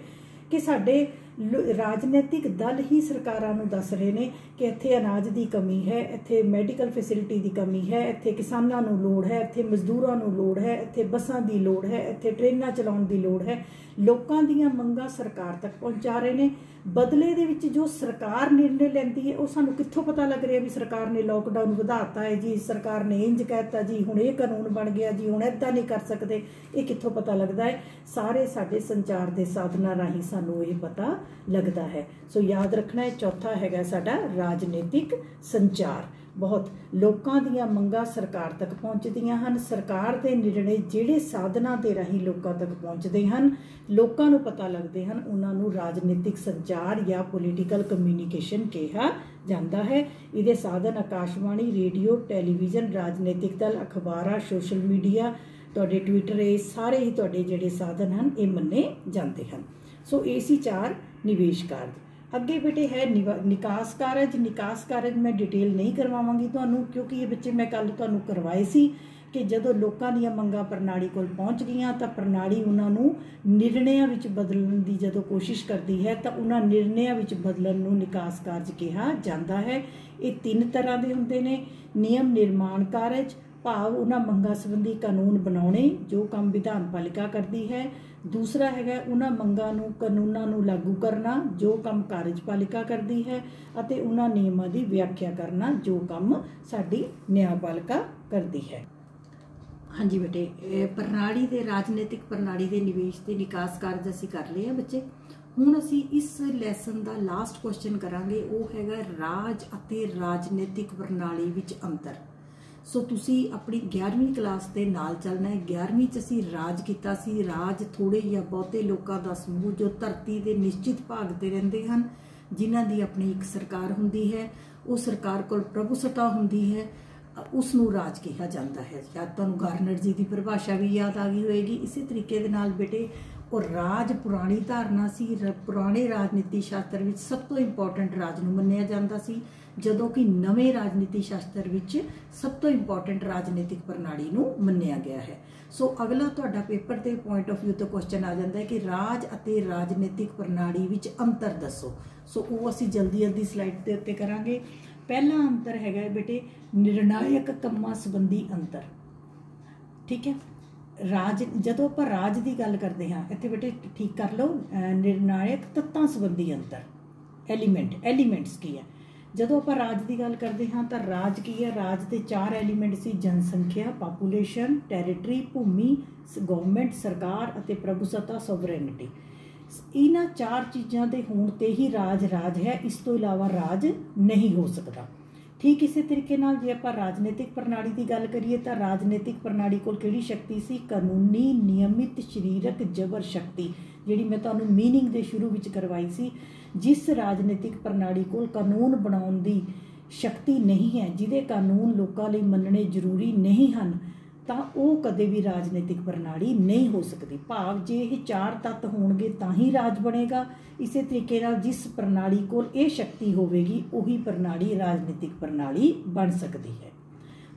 ਕਿ ਸਾਡੇ ਰਾਜਨੀਤਿਕ ਦਲ ਹੀ ਸਰਕਾਰਾਂ ਨੂੰ ਦੱਸ ਰਹੇ ਨੇ ਕਿ ਇੱਥੇ ਅਨਾਜ ਦੀ ਕਮੀ ਹੈ, ਇੱਥੇ ਮੈਡੀਕਲ ਫੈਸਿਲਿਟੀ ਦੀ ਕਮੀ ਹੈ, ਇੱਥੇ ਕਿਸਾਨਾਂ ਨੂੰ ਲੋੜ ਹੈ, ਇੱਥੇ ਮਜ਼ਦੂਰਾਂ ਨੂੰ ਲੋੜ ਹੈ, ਇੱਥੇ ਬੱਸਾਂ ਦੀ ਲੋੜ ਹੈ, ਇੱਥੇ ਟ੍ਰੇਨਾਂ ਚਲਾਉਣ ਦੀ ਲੋੜ ਹੈ। ਲੋਕਾਂ ਦੀਆਂ ਮੰਗਾਂ ਸਰਕਾਰ ਤੱਕ ਪਹੁੰਚਾ ਰਹੇ ਨੇ। ਬਦਲੇ ਦੇ ਵਿੱਚ ਜੋ ਸਰਕਾਰ ਨਿਰਣੇ ਲੈਂਦੀ ਹੈ ਉਹ ਸਾਨੂੰ ਕਿੱਥੋਂ ਪਤਾ ਲੱਗ ਰਿਹਾ ਵੀ ਸਰਕਾਰ ਨੇ ਲੋਕਡਾਊਨ ਵਧਾਤਾ ਹੈ ਜੀ, ਸਰਕਾਰ ਨੇ ਇੰਜ ਕਹਿਤਾ ਜੀ, ਹੁਣ ਇਹ ਕਾਨੂੰਨ ਬਣ ਗਿਆ ਜੀ, ਹੁਣ ਇੱਦਾਂ ਨਹੀਂ ਕਰ ਸਕਦੇ। ਇਹ ਕਿੱਥੋਂ ਪਤਾ ਲੱਗਦਾ ਹੈ? ਸਾਰੇ ਸਾਡੇ ਸੰਚਾਰ ਦੇ ਸਾਧਨਾਂ ਰਾਹੀਂ ਸਾਨੂੰ ਇਹ ਪਤਾ ਲੱਗਦਾ ਹੈ। ਸੋ ਯਾਦ ਰੱਖਣਾ ਹੈ, ਚੌਥਾ ਹੈਗਾ ਸਾਡਾ ਰਾਜਨੀਤਿਕ ਸੰਚਾਰ। ਬਹੁਤ ਲੋਕਾਂ ਦੀਆਂ ਮੰਗਾਂ ਸਰਕਾਰ ਤੱਕ ਪਹੁੰਚਦੀਆਂ ਹਨ। ਸਰਕਾਰ ਦੇ ਨਿਰਣੇ ਜਿਹੜੇ ਸਾਧਨਾਂ ਦੇ ਰਾਹੀਂ ਲੋਕਾਂ ਤੱਕ ਪਹੁੰਚਦੇ ਹਨ, ਲੋਕਾਂ ਨੂੰ ਪਤਾ ਲੱਗਦੇ ਹਨ, ਉਹਨਾਂ ਨੂੰ ਰਾਜਨੀਤਿਕ ਸੰਚਾਰ ਜਾਂ ਪੋਲੀਟੀਕਲ ਕਮਿਊਨੀਕੇਸ਼ਨ ਕਿਹਾ ਜਾਂਦਾ ਹੈ। ਇਹਦੇ ਸਾਧਨ ਆਕਾਸ਼ਵਾਣੀ, ਰੇਡੀਓ, ਟੈਲੀਵਿਜ਼ਨ, ਰਾਜਨੀਤਿਕ ਦਲ, ਅਖਬਾਰਾਂ, ਸੋਸ਼ਲ ਮੀਡੀਆ, ਤੁਹਾਡੇ ਟਵਿੱਟਰ, ਇਹ ਸਾਰੇ ਹੀ ਤੁਹਾਡੇ ਜਿਹੜੇ ਸਾਧਨ ਹਨ ਇਹ ਮੰਨੇ ਜਾਂਦੇ ਹਨ। ਸੋ ਇਹ ਸੀ 4 ਨਿਵੇਸ਼ ਕਾਰਜ। ਅੱਗੇ ਬੇਟੇ ਹੈ ਨਿਕਾਸ ਕਾਰਜ। ਨਿਕਾਸ ਕਾਰਜ ਮੈਂ ਡਿਟੇਲ ਨਹੀਂ ਕਰਵਾਵਾਂਗੀ ਤੁਹਾਨੂੰ, ਕਿਉਂਕਿ ਇਹ ਬੱਚੇ ਮੈਂ ਕੱਲ ਤੁਹਾਨੂੰ ਕਰਵਾਏ ਸੀ ਕਿ ਜਦੋਂ ਲੋਕਾਂ ਦੀਆਂ ਮੰਗਾਂ ਪ੍ਰਣਾਲੀ ਕੋਲ ਪਹੁੰਚ ਗਈਆਂ ਤਾਂ ਪ੍ਰਣਾਲੀ ਉਹਨਾਂ ਨੂੰ ਨਿਰਣਿਆਂ ਵਿੱਚ ਬਦਲਣ ਦੀ ਜਦੋਂ ਕੋਸ਼ਿਸ਼ ਕਰਦੀ ਹੈ ਤਾਂ ਉਹਨਾਂ ਨਿਰਣਿਆਂ ਵਿੱਚ ਬਦਲਣ ਨੂੰ ਨਿਕਾਸ ਕਾਰਜ ਕਿਹਾ ਜਾਂਦਾ ਹੈ। ਇਹ 3 ਤਰ੍ਹਾਂ ਦੇ ਹੁੰਦੇ ਨੇ। ਨਿਯਮ ਨਿਰਮਾਣ ਕਾਰਜ, ਭਾਵ ਉਹਨਾਂ ਮੰਗਾਂ ਸੰਬੰਧੀ ਕਾਨੂੰਨ ਬਣਾਉਣੇ ਜੋ ਕੰਮ ਵਿਧਾਨ ਪਾਲਿਕਾ ਕਰਦੀ ਹੈ। ਦੂਸਰਾ ਹੈਗਾ ਉਹਨਾਂ ਮੰਗਾਂ ਨੂੰ, ਕਾਨੂੰਨਾਂ ਨੂੰ ਲਾਗੂ ਕਰਨਾ ਜੋ ਕੰਮ ਕਾਰਜਪਾਲਿਕਾ ਕਰਦੀ ਹੈ। ਅਤੇ ਉਹਨਾਂ ਨਿਯਮਾਂ ਦੀ ਵਿਆਖਿਆ ਕਰਨਾ ਜੋ ਕੰਮ ਸਾਡੀ ਨਿਆਂਪਾਲਿਕਾ ਕਰਦੀ ਹੈ। ਹਾਂਜੀ ਬੇਟੇ, ਪ੍ਰਣਾਲੀ ਦੇ ਰਾਜਨੀਤਿਕ ਪ੍ਰਣਾਲੀ ਦੇ ਨਿਵੇਸ਼ ਤੇ ਨਿਕਾਸ ਕਾਰਜ ਅਸੀਂ ਕਰ ਲਏ ਆ ਬੱਚੇ। ਹੁਣ ਅਸੀਂ ਇਸ ਲੈਸਨ ਦਾ ਲਾਸਟ ਕੁਐਸਚਨ ਕਰਾਂਗੇ, ਉਹ ਹੈਗਾ ਰਾਜ ਅਤੇ ਰਾਜਨੀਤਿਕ ਪ੍ਰਣਾਲੀ ਵਿੱਚ ਅੰਤਰ। ਸੋ ਤੁਸੀਂ ਆਪਣੀ 11ਵੀਂ ਕਲਾਸ ਦੇ ਨਾਲ ਚੱਲਣਾ ਹੈ। 11ਵੀਂ 'ਚ ਅਸੀਂ ਰਾਜ ਕੀਤਾ ਸੀ। ਰਾਜ ਥੋੜੇ ਜਾਂ ਬਹੁਤੇ ਲੋਕਾਂ ਦਾ ਸਮੂਹ ਜੋ ਧਰਤੀ ਦੇ ਨਿਸ਼ਚਿਤ ਭਾਗ ਤੇ ਰਹਿੰਦੇ ਹਨ, ਜਿਨ੍ਹਾਂ ਦੀ ਆਪਣੀ ਇੱਕ ਸਰਕਾਰ ਹੁੰਦੀ ਹੈ। ਉਹ ਸਰਕਾਰ ਕੋਲ ਪ੍ਰਭੂਸੱਤਾ ਹੁੰਦੀ ਹੈ, ਉਸ ਨੂੰ ਰਾਜ ਕਿਹਾ ਜਾਂਦਾ ਹੈ। ਜਾਂ ਤੁਹਾਨੂੰ ਗਾਰਨਰ ਜੀ ਦੀ ਪਰਿਭਾਸ਼ਾ ਵੀ ਯਾਦ ਆ ਗਈ ਹੋਏਗੀ। ਇਸੇ ਤਰੀਕੇ ਦੇ ਨਾਲ ਬੇਟੇ ਉਹ ਰਾਜ ਪੁਰਾਣੀ ਧਾਰਨਾ ਸੀ। ਪੁਰਾਣੇ ਰਾਜਨੀਤੀ ਸ਼ਾਸਤਰ ਵਿੱਚ ਸਭ ਤੋਂ ਇੰਪੋਰਟੈਂਟ ਰਾਜ ਨੂੰ ਮੰਨਿਆ ਜਾਂਦਾ ਸੀ, ਜਦੋਂ ਕਿ ਨਵੇਂ ਰਾਜਨੀਤੀ ਸ਼ਾਸਤਰ ਵਿੱਚ ਸਭ ਤੋਂ ਇੰਪੋਰਟੈਂਟ ਰਾਜਨੀਤਿਕ ਪ੍ਰਣਾਲੀ ਨੂੰ ਮੰਨਿਆ ਗਿਆ ਹੈ। ਸੋ ਅਗਲਾ ਤੁਹਾਡਾ ਪੇਪਰ ਦੇ ਪੁਆਇੰਟ ਆਫ ਵਿਊ ਤੋਂ ਕੁਐਸਚਨ ਆ ਜਾਂਦਾ ਹੈ ਕਿ ਰਾਜ ਅਤੇ ਰਾਜਨੀਤਿਕ ਪ੍ਰਣਾਲੀ ਵਿੱਚ ਅੰਤਰ ਦੱਸੋ। ਸੋ ਉਹ ਅਸੀਂ ਜਲਦੀ ਸਲਾਈਡ ਦੇ ਉੱਤੇ ਕਰਾਂਗੇ। ਪਹਿਲਾ ਅੰਤਰ ਹੈਗਾ ਬੇਟੇ ਨਿਰਣਾਇਕ ਕੰਮਾਂ ਸੰਬੰਧੀ ਅੰਤਰ। ਠੀਕ ਹੈ, ਰਾਜ ਜਦੋਂ ਆਪਾਂ ਰਾਜ ਦੀ ਗੱਲ ਕਰਦੇ ਹਾਂ, ਇੱਥੇ ਬੇਟੇ ਠੀਕ ਕਰ ਲਓ, ਨਿਰਣਾਇਕ ਤੱਤਾਂ ਸੰਬੰਧੀ ਅੰਤਰ। ਐਲੀਮੈਂਟਸ ਕੀ ਹੈ? ਜਦੋਂ ਆਪਾਂ ਰਾਜ ਦੀ ਗੱਲ ਕਰਦੇ ਹਾਂ ਤਾਂ ਰਾਜ ਕੀ ਹੈ? ਰਾਜ ਦੇ 4 ਐਲੀਮੈਂਟ ਸੀ, ਜਨਸੰਖਿਆ, ਪਾਪੂਲੇਸ਼ਨ, ਟੈਰੀਟਰੀ, ਭੂਮੀ, ਗਵਰਨਮੈਂਟ, ਸਰਕਾਰ ਅਤੇ ਪ੍ਰਭੂਸੱਤਾ, ਸੋਵਰੇਨਿਟੀ। ਇਹਨਾਂ 4 ਚੀਜ਼ਾਂ ਦੇ ਹੋਣ ਤੇ ਹੀ ਰਾਜ ਹੈ, ਇਸ ਤੋਂ ਇਲਾਵਾ ਰਾਜ ਨਹੀਂ ਹੋ ਸਕਦਾ। ਠੀਕ ਇਸੇ ਤਰੀਕੇ ਨਾਲ ਜੇ ਆਪਾਂ ਰਾਜਨੀਤਿਕ ਪ੍ਰਣਾਲੀ ਦੀ ਗੱਲ ਕਰੀਏ ਤਾਂ ਰਾਜਨੀਤਿਕ ਪ੍ਰਣਾਲੀ ਕੋਲ ਕਿਹੜੀ ਸ਼ਕਤੀ ਸੀ? ਕਾਨੂੰਨੀ, ਨਿਯਮਿਤ, ਸਰੀਰਕ ਜਬਰ ਸ਼ਕਤੀ, ਜਿਹੜੀ ਮੈਂ ਤੁਹਾਨੂੰ ਮੀਨਿੰਗ ਦੇ ਸ਼ੁਰੂ ਵਿੱਚ ਕਰਵਾਈ ਸੀ। ਜਿਸ ਰਾਜਨੀਤਿਕ ਪ੍ਰਣਾਲੀ ਕੋਲ ਕਾਨੂੰਨ ਬਣਾਉਣ ਦੀ ਸ਼ਕਤੀ ਨਹੀਂ ਹੈ, ਜਿਹਦੇ ਕਾਨੂੰਨ ਲੋਕਾਂ ਲਈ ਮੰਨਣੇ ਜ਼ਰੂਰੀ ਨਹੀਂ ਹਨ, ਤਾਂ ਉਹ ਕਦੇ ਵੀ ਰਾਜਨੀਤਿਕ ਪ੍ਰਣਾਲੀ ਨਹੀਂ ਹੋ ਸਕਦੀ। ਭਾਵ ਜੇ ਇਹ 4 ਤੱਤ ਹੋਣਗੇ ਤਾਂ ਹੀ ਰਾਜ ਬਣੇਗਾ। ਇਸੇ ਤਰੀਕੇ ਨਾਲ ਜਿਸ ਪ੍ਰਣਾਲੀ ਕੋਲ ਇਹ ਸ਼ਕਤੀ ਹੋਵੇਗੀ ਉਹੀ ਪ੍ਰਣਾਲੀ ਰਾਜਨੀਤਿਕ ਪ੍ਰਣਾਲੀ ਬਣ ਸਕਦੀ ਹੈ।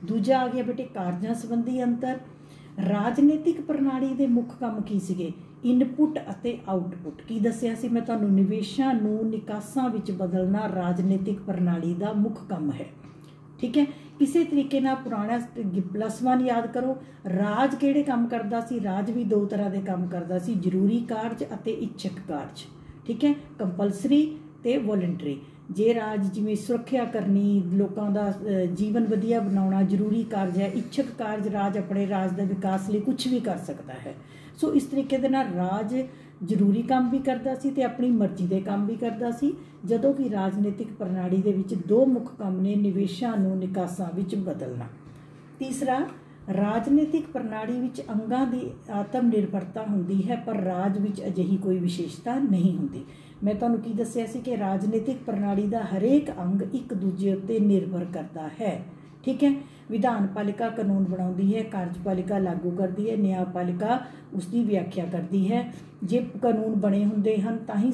ਦੂਜਾ ਆ ਗਿਆ ਬੇਟੇ ਕਾਰਜਾਂ ਸੰਬੰਧੀ ਅੰਤਰ। ਰਾਜਨੀਤਿਕ ਪ੍ਰਣਾਲੀ ਦੇ ਮੁੱਖ ਕੰਮ ਕੀ ਸੀਗੇ? ਇਨਪੁਟ ਅਤੇ ਆਊਟਪੁੱਟ। ਕੀ ਦੱਸਿਆ ਸੀ ਮੈਂ ਤੁਹਾਨੂੰ? ਨਿਵੇਸ਼ਾਂ ਨੂੰ ਨਿਕਾਸਾਂ ਵਿੱਚ ਬਦਲਣਾ ਰਾਜਨੀਤਿਕ ਪ੍ਰਣਾਲੀ ਦਾ ਮੁੱਖ ਕੰਮ ਹੈ। ਠੀਕ ਹੈ, ਇਸੇ ਤਰੀਕੇ ਨਾਲ ਪੁਰਾਣਾ +1 ਯਾਦ ਕਰੋ। ਰਾਜ ਕਿਹੜੇ ਕੰਮ ਕਰਦਾ ਸੀ? ਰਾਜ ਵੀ 2 ਤਰ੍ਹਾਂ ਦੇ ਕੰਮ ਕਰਦਾ ਸੀ, ਜ਼ਰੂਰੀ ਕਾਰਜ ਅਤੇ ਇੱਛਕ ਕਾਰਜ। ਠੀਕ ਹੈ, ਕੰਪਲਸਰੀ ਤੇ ਵੋਲੰਟਰੀ। ਜੇ ਰਾਜ ਜਿਵੇਂ ਸੁਰੱਖਿਆ ਕਰਨੀ, ਲੋਕਾਂ ਦਾ ਜੀਵਨ ਵਧੀਆ ਬਣਾਉਣਾ ਜ਼ਰੂਰੀ ਕਾਰਜ ਹੈ। ਇੱਛਕ ਕਾਰਜ, ਰਾਜ ਆਪਣੇ ਰਾਜ ਦੇ ਵਿਕਾਸ ਲਈ ਕੁਝ ਵੀ ਕਰ ਸਕਦਾ ਹੈ। ਸੋ ਇਸ ਤਰੀਕੇ ਦੇ ਨਾਲ ਰਾਜ ਜ਼ਰੂਰੀ ਕੰਮ ਵੀ ਕਰਦਾ ਸੀ ਤੇ ਆਪਣੀ ਮਰਜ਼ੀ ਦੇ ਕੰਮ ਵੀ ਕਰਦਾ ਸੀ, ਜਦੋਂ ਕਿ ਰਾਜਨੀਤਿਕ ਪ੍ਰਣਾਲੀ ਦੇ ਵਿੱਚ 2 ਮੁੱਖ ਕੰਮ ਨੇ, ਨਿਵੇਸ਼ਾਂ ਨੂੰ ਨਿਕਾਸਾਂ ਵਿੱਚ ਬਦਲਣਾ। ਤੀਸਰਾ, ਰਾਜਨੀਤਿਕ ਪ੍ਰਣਾਲੀ ਵਿੱਚ ਅੰਗਾਂ ਦੀ ਆਤਮ ਨਿਰਭਰਤਾ ਹੁੰਦੀ ਹੈ, ਪਰ ਰਾਜ ਵਿੱਚ ਅਜਿਹੀ ਕੋਈ ਵਿਸ਼ੇਸ਼ਤਾ ਨਹੀਂ ਹੁੰਦੀ। ਮੈਂ ਤੁਹਾਨੂੰ ਕੀ ਦੱਸਿਆ ਸੀ ਕਿ ਰਾਜਨੀਤਿਕ ਪ੍ਰਣਾਲੀ ਦਾ ਹਰੇਕ ਅੰਗ ਇੱਕ ਦੂਜੇ ਉੱਤੇ ਨਿਰਭਰ ਕਰਦਾ ਹੈ। ਠੀਕ ਹੈ, ਵਿਧਾਨ ਪਾਲਿਕਾ ਕਾਨੂੰਨ ਬਣਾਉਂਦੀ ਹੈ, ਕਾਰਜਪਾਲਿਕਾ ਲਾਗੂ ਕਰਦੀ ਹੈ, ਨਿਆਂਪਾਲਿਕਾ ਉਸ ਦੀ ਵਿਆਖਿਆ ਕਰਦੀ ਹੈ। ਜੇ ਕਾਨੂੰਨ ਬਣੇ ਹੁੰਦੇ ਹਨ ਤਾਂ ਹੀ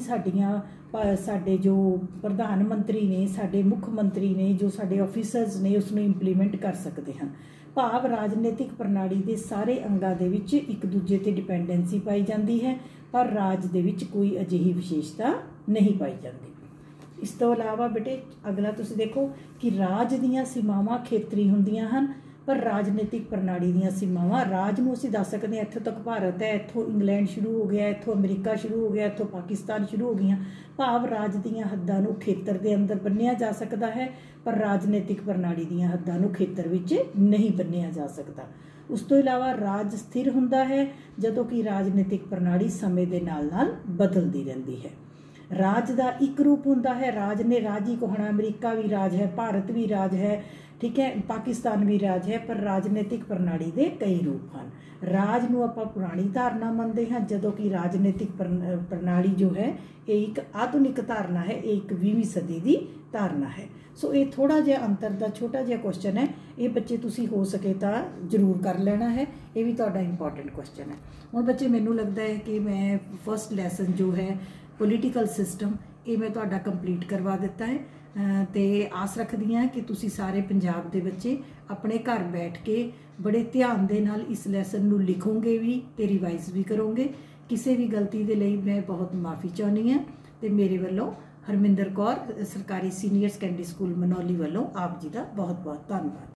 ਸਾਡੇ ਜੋ ਪ੍ਰਧਾਨ ਮੰਤਰੀ ਨੇ, ਸਾਡੇ ਮੁੱਖ ਮੰਤਰੀ ਨੇ, ਜੋ ਸਾਡੇ ਆਫੀਸਰਸ ਨੇ, ਉਸ ਨੂੰ ਇੰਪਲੀਮੈਂਟ ਕਰ ਸਕਦੇ ਹਨ। ਭਾਵ ਰਾਜਨੀਤਿਕ ਪ੍ਰਣਾਲੀ ਦੇ ਸਾਰੇ ਅੰਗਾਂ ਦੇ ਵਿੱਚ ਇੱਕ ਦੂਜੇ ਤੇ ਡਿਪੈਂਡੈਂਸੀ ਪਾਈ ਜਾਂਦੀ ਹੈ, ਪਰ ਰਾਜ ਦੇ ਵਿੱਚ ਕੋਈ ਅਜਿਹੀ ਵਿਸ਼ੇਸ਼ਤਾ ਨਹੀਂ ਪਾਈ ਜਾਂਦੀ। ਇਸ ਤੋਂ ਇਲਾਵਾ ਬੇਟੇ ਅਗਲਾ ਤੁਸੀਂ ਦੇਖੋ ਕਿ ਰਾਜ ਦੀਆਂ ਸੀਮਾਵਾਂ ਖੇਤਰੀ ਹੁੰਦੀਆਂ ਹਨ, ਪਰ ਰਾਜਨੀਤਿਕ ਪ੍ਰਣਾਲੀ ਦੀਆਂ ਸੀਮਾਵਾਂ, ਰਾਜ ਨੂੰ ਅਸੀਂ ਦੱਸ ਸਕਦੇ ਹਾਂ ਇੱਥੋਂ ਤੱਕ ਭਾਰਤ ਹੈ, ਇੱਥੋਂ ਇੰਗਲੈਂਡ ਸ਼ੁਰੂ ਹੋ ਗਿਆ, ਇੱਥੋਂ ਅਮਰੀਕਾ ਸ਼ੁਰੂ ਹੋ ਗਿਆ, ਇੱਥੋਂ ਪਾਕਿਸਤਾਨ ਸ਼ੁਰੂ ਹੋ ਗਈਆਂ। ਭਾਵ ਰਾਜ ਦੀਆਂ ਹੱਦਾਂ ਨੂੰ ਖੇਤਰ ਦੇ ਅੰਦਰ ਬੰਨ੍ਹਿਆ ਜਾ ਸਕਦਾ ਹੈ, ਪਰ ਰਾਜਨੀਤਿਕ ਪ੍ਰਣਾਲੀ ਦੀਆਂ ਹੱਦਾਂ ਨੂੰ ਖੇਤਰ ਵਿੱਚ ਨਹੀਂ ਬੰਨ੍ਹਿਆ ਜਾ ਸਕਦਾ। ਉਸ ਤੋਂ ਇਲਾਵਾ ਰਾਜ ਸਥਿਰ ਹੁੰਦਾ ਹੈ, ਜਦੋਂ ਕਿ ਰਾਜਨੀਤਿਕ ਪ੍ਰਣਾਲੀ ਸਮੇਂ ਦੇ ਨਾਲ ਬਦਲਦੀ ਰਹਿੰਦੀ ਹੈ। ਰਾਜ ਦਾ ਇੱਕ ਰੂਪ ਹੁੰਦਾ ਹੈ, ਰਾਜ ਨੇ ਰਾਜ ਹੀ ਕਹਾਉਣਾ, ਅਮਰੀਕਾ ਵੀ ਰਾਜ ਹੈ, ਭਾਰਤ ਵੀ ਰਾਜ ਹੈ, ਠੀਕ ਹੈ, ਪਾਕਿਸਤਾਨ ਵੀ ਰਾਜ ਹੈ, ਪਰ ਰਾਜਨੀਤਿਕ ਪ੍ਰਣਾਲੀ ਦੇ ਕਈ ਰੂਪ ਹਨ। ਰਾਜ ਨੂੰ ਆਪਾਂ ਪੁਰਾਣੀ ਧਾਰਨਾ ਮੰਨਦੇ ਹਾਂ, ਜਦੋਂ ਕਿ ਰਾਜਨੀਤਿਕ ਪ੍ਰਣਾਲੀ ਜੋ ਹੈ ਇਹ ਇੱਕ ਆਧੁਨਿਕ ਧਾਰਨਾ ਹੈ, ਇਹ 21ਵੀਂ ਸਦੀ ਦੀ ਧਾਰਨਾ ਹੈ। ਸੋ ਇਹ ਥੋੜਾ ਜਿਹਾ ਅੰਤਰ ਦਾ ਛੋਟਾ ਜਿਹਾ ਕੁਐਸਚਨ ਹੈ, ਇਹ ਬੱਚੇ ਤੁਸੀਂ ਹੋ ਸਕੇ ਤਾਂ ਜ਼ਰੂਰ ਕਰ ਲੈਣਾ ਹੈ, ਇਹ ਵੀ ਤੁਹਾਡਾ ਇੰਪੋਰਟੈਂਟ ਕੁਐਸਚਨ ਹੈ। ਹੁਣ ਬੱਚੇ ਮੈਨੂੰ ਲੱਗਦਾ ਹੈ ਕਿ ਮੈਂ ਫਸਟ ਲੈਸਨ ਜੋ ਹੈ ਪੋਲੀਟੀਕਲ ਸਿਸਟਮ ਇਹ ਮੈਂ ਤੁਹਾਡਾ ਕੰਪਲੀਟ ਕਰਵਾ ਦਿੱਤਾ ਹੈ, ਤੇ ਆਸ ਰੱਖਦੀ ਹਾਂ ਕਿ ਤੁਸੀਂ ਸਾਰੇ ਪੰਜਾਬ ਦੇ ਬੱਚੇ ਆਪਣੇ ਘਰ ਬੈਠ ਕੇ ਬੜੇ ਧਿਆਨ ਦੇ ਨਾਲ ਇਸ ਲੈਸਨ ਨੂੰ ਲਿਖੋਗੇ ਵੀ ਤੇ ਰਿਵਾਈਜ਼ ਵੀ ਕਰੋਗੇ। ਕਿਸੇ ਵੀ ਗਲਤੀ ਦੇ ਲਈ ਮੈਂ ਬਹੁਤ ਮਾਫੀ ਚਾਹੁੰਦੀ ਹਾਂ, ਤੇ ਮੇਰੇ ਵੱਲੋਂ ਹਰਮਿੰਦਰ ਕੌਰ ਸਰਕਾਰੀ ਸੀਨੀਅਰ ਸੈਕੰਡਰੀ ਸਕੂਲ ਮਨੌਲੀ ਵੱਲੋਂ ਆਪ ਜੀ ਦਾ ਬਹੁਤ ਬਹੁਤ ਧੰਨਵਾਦ।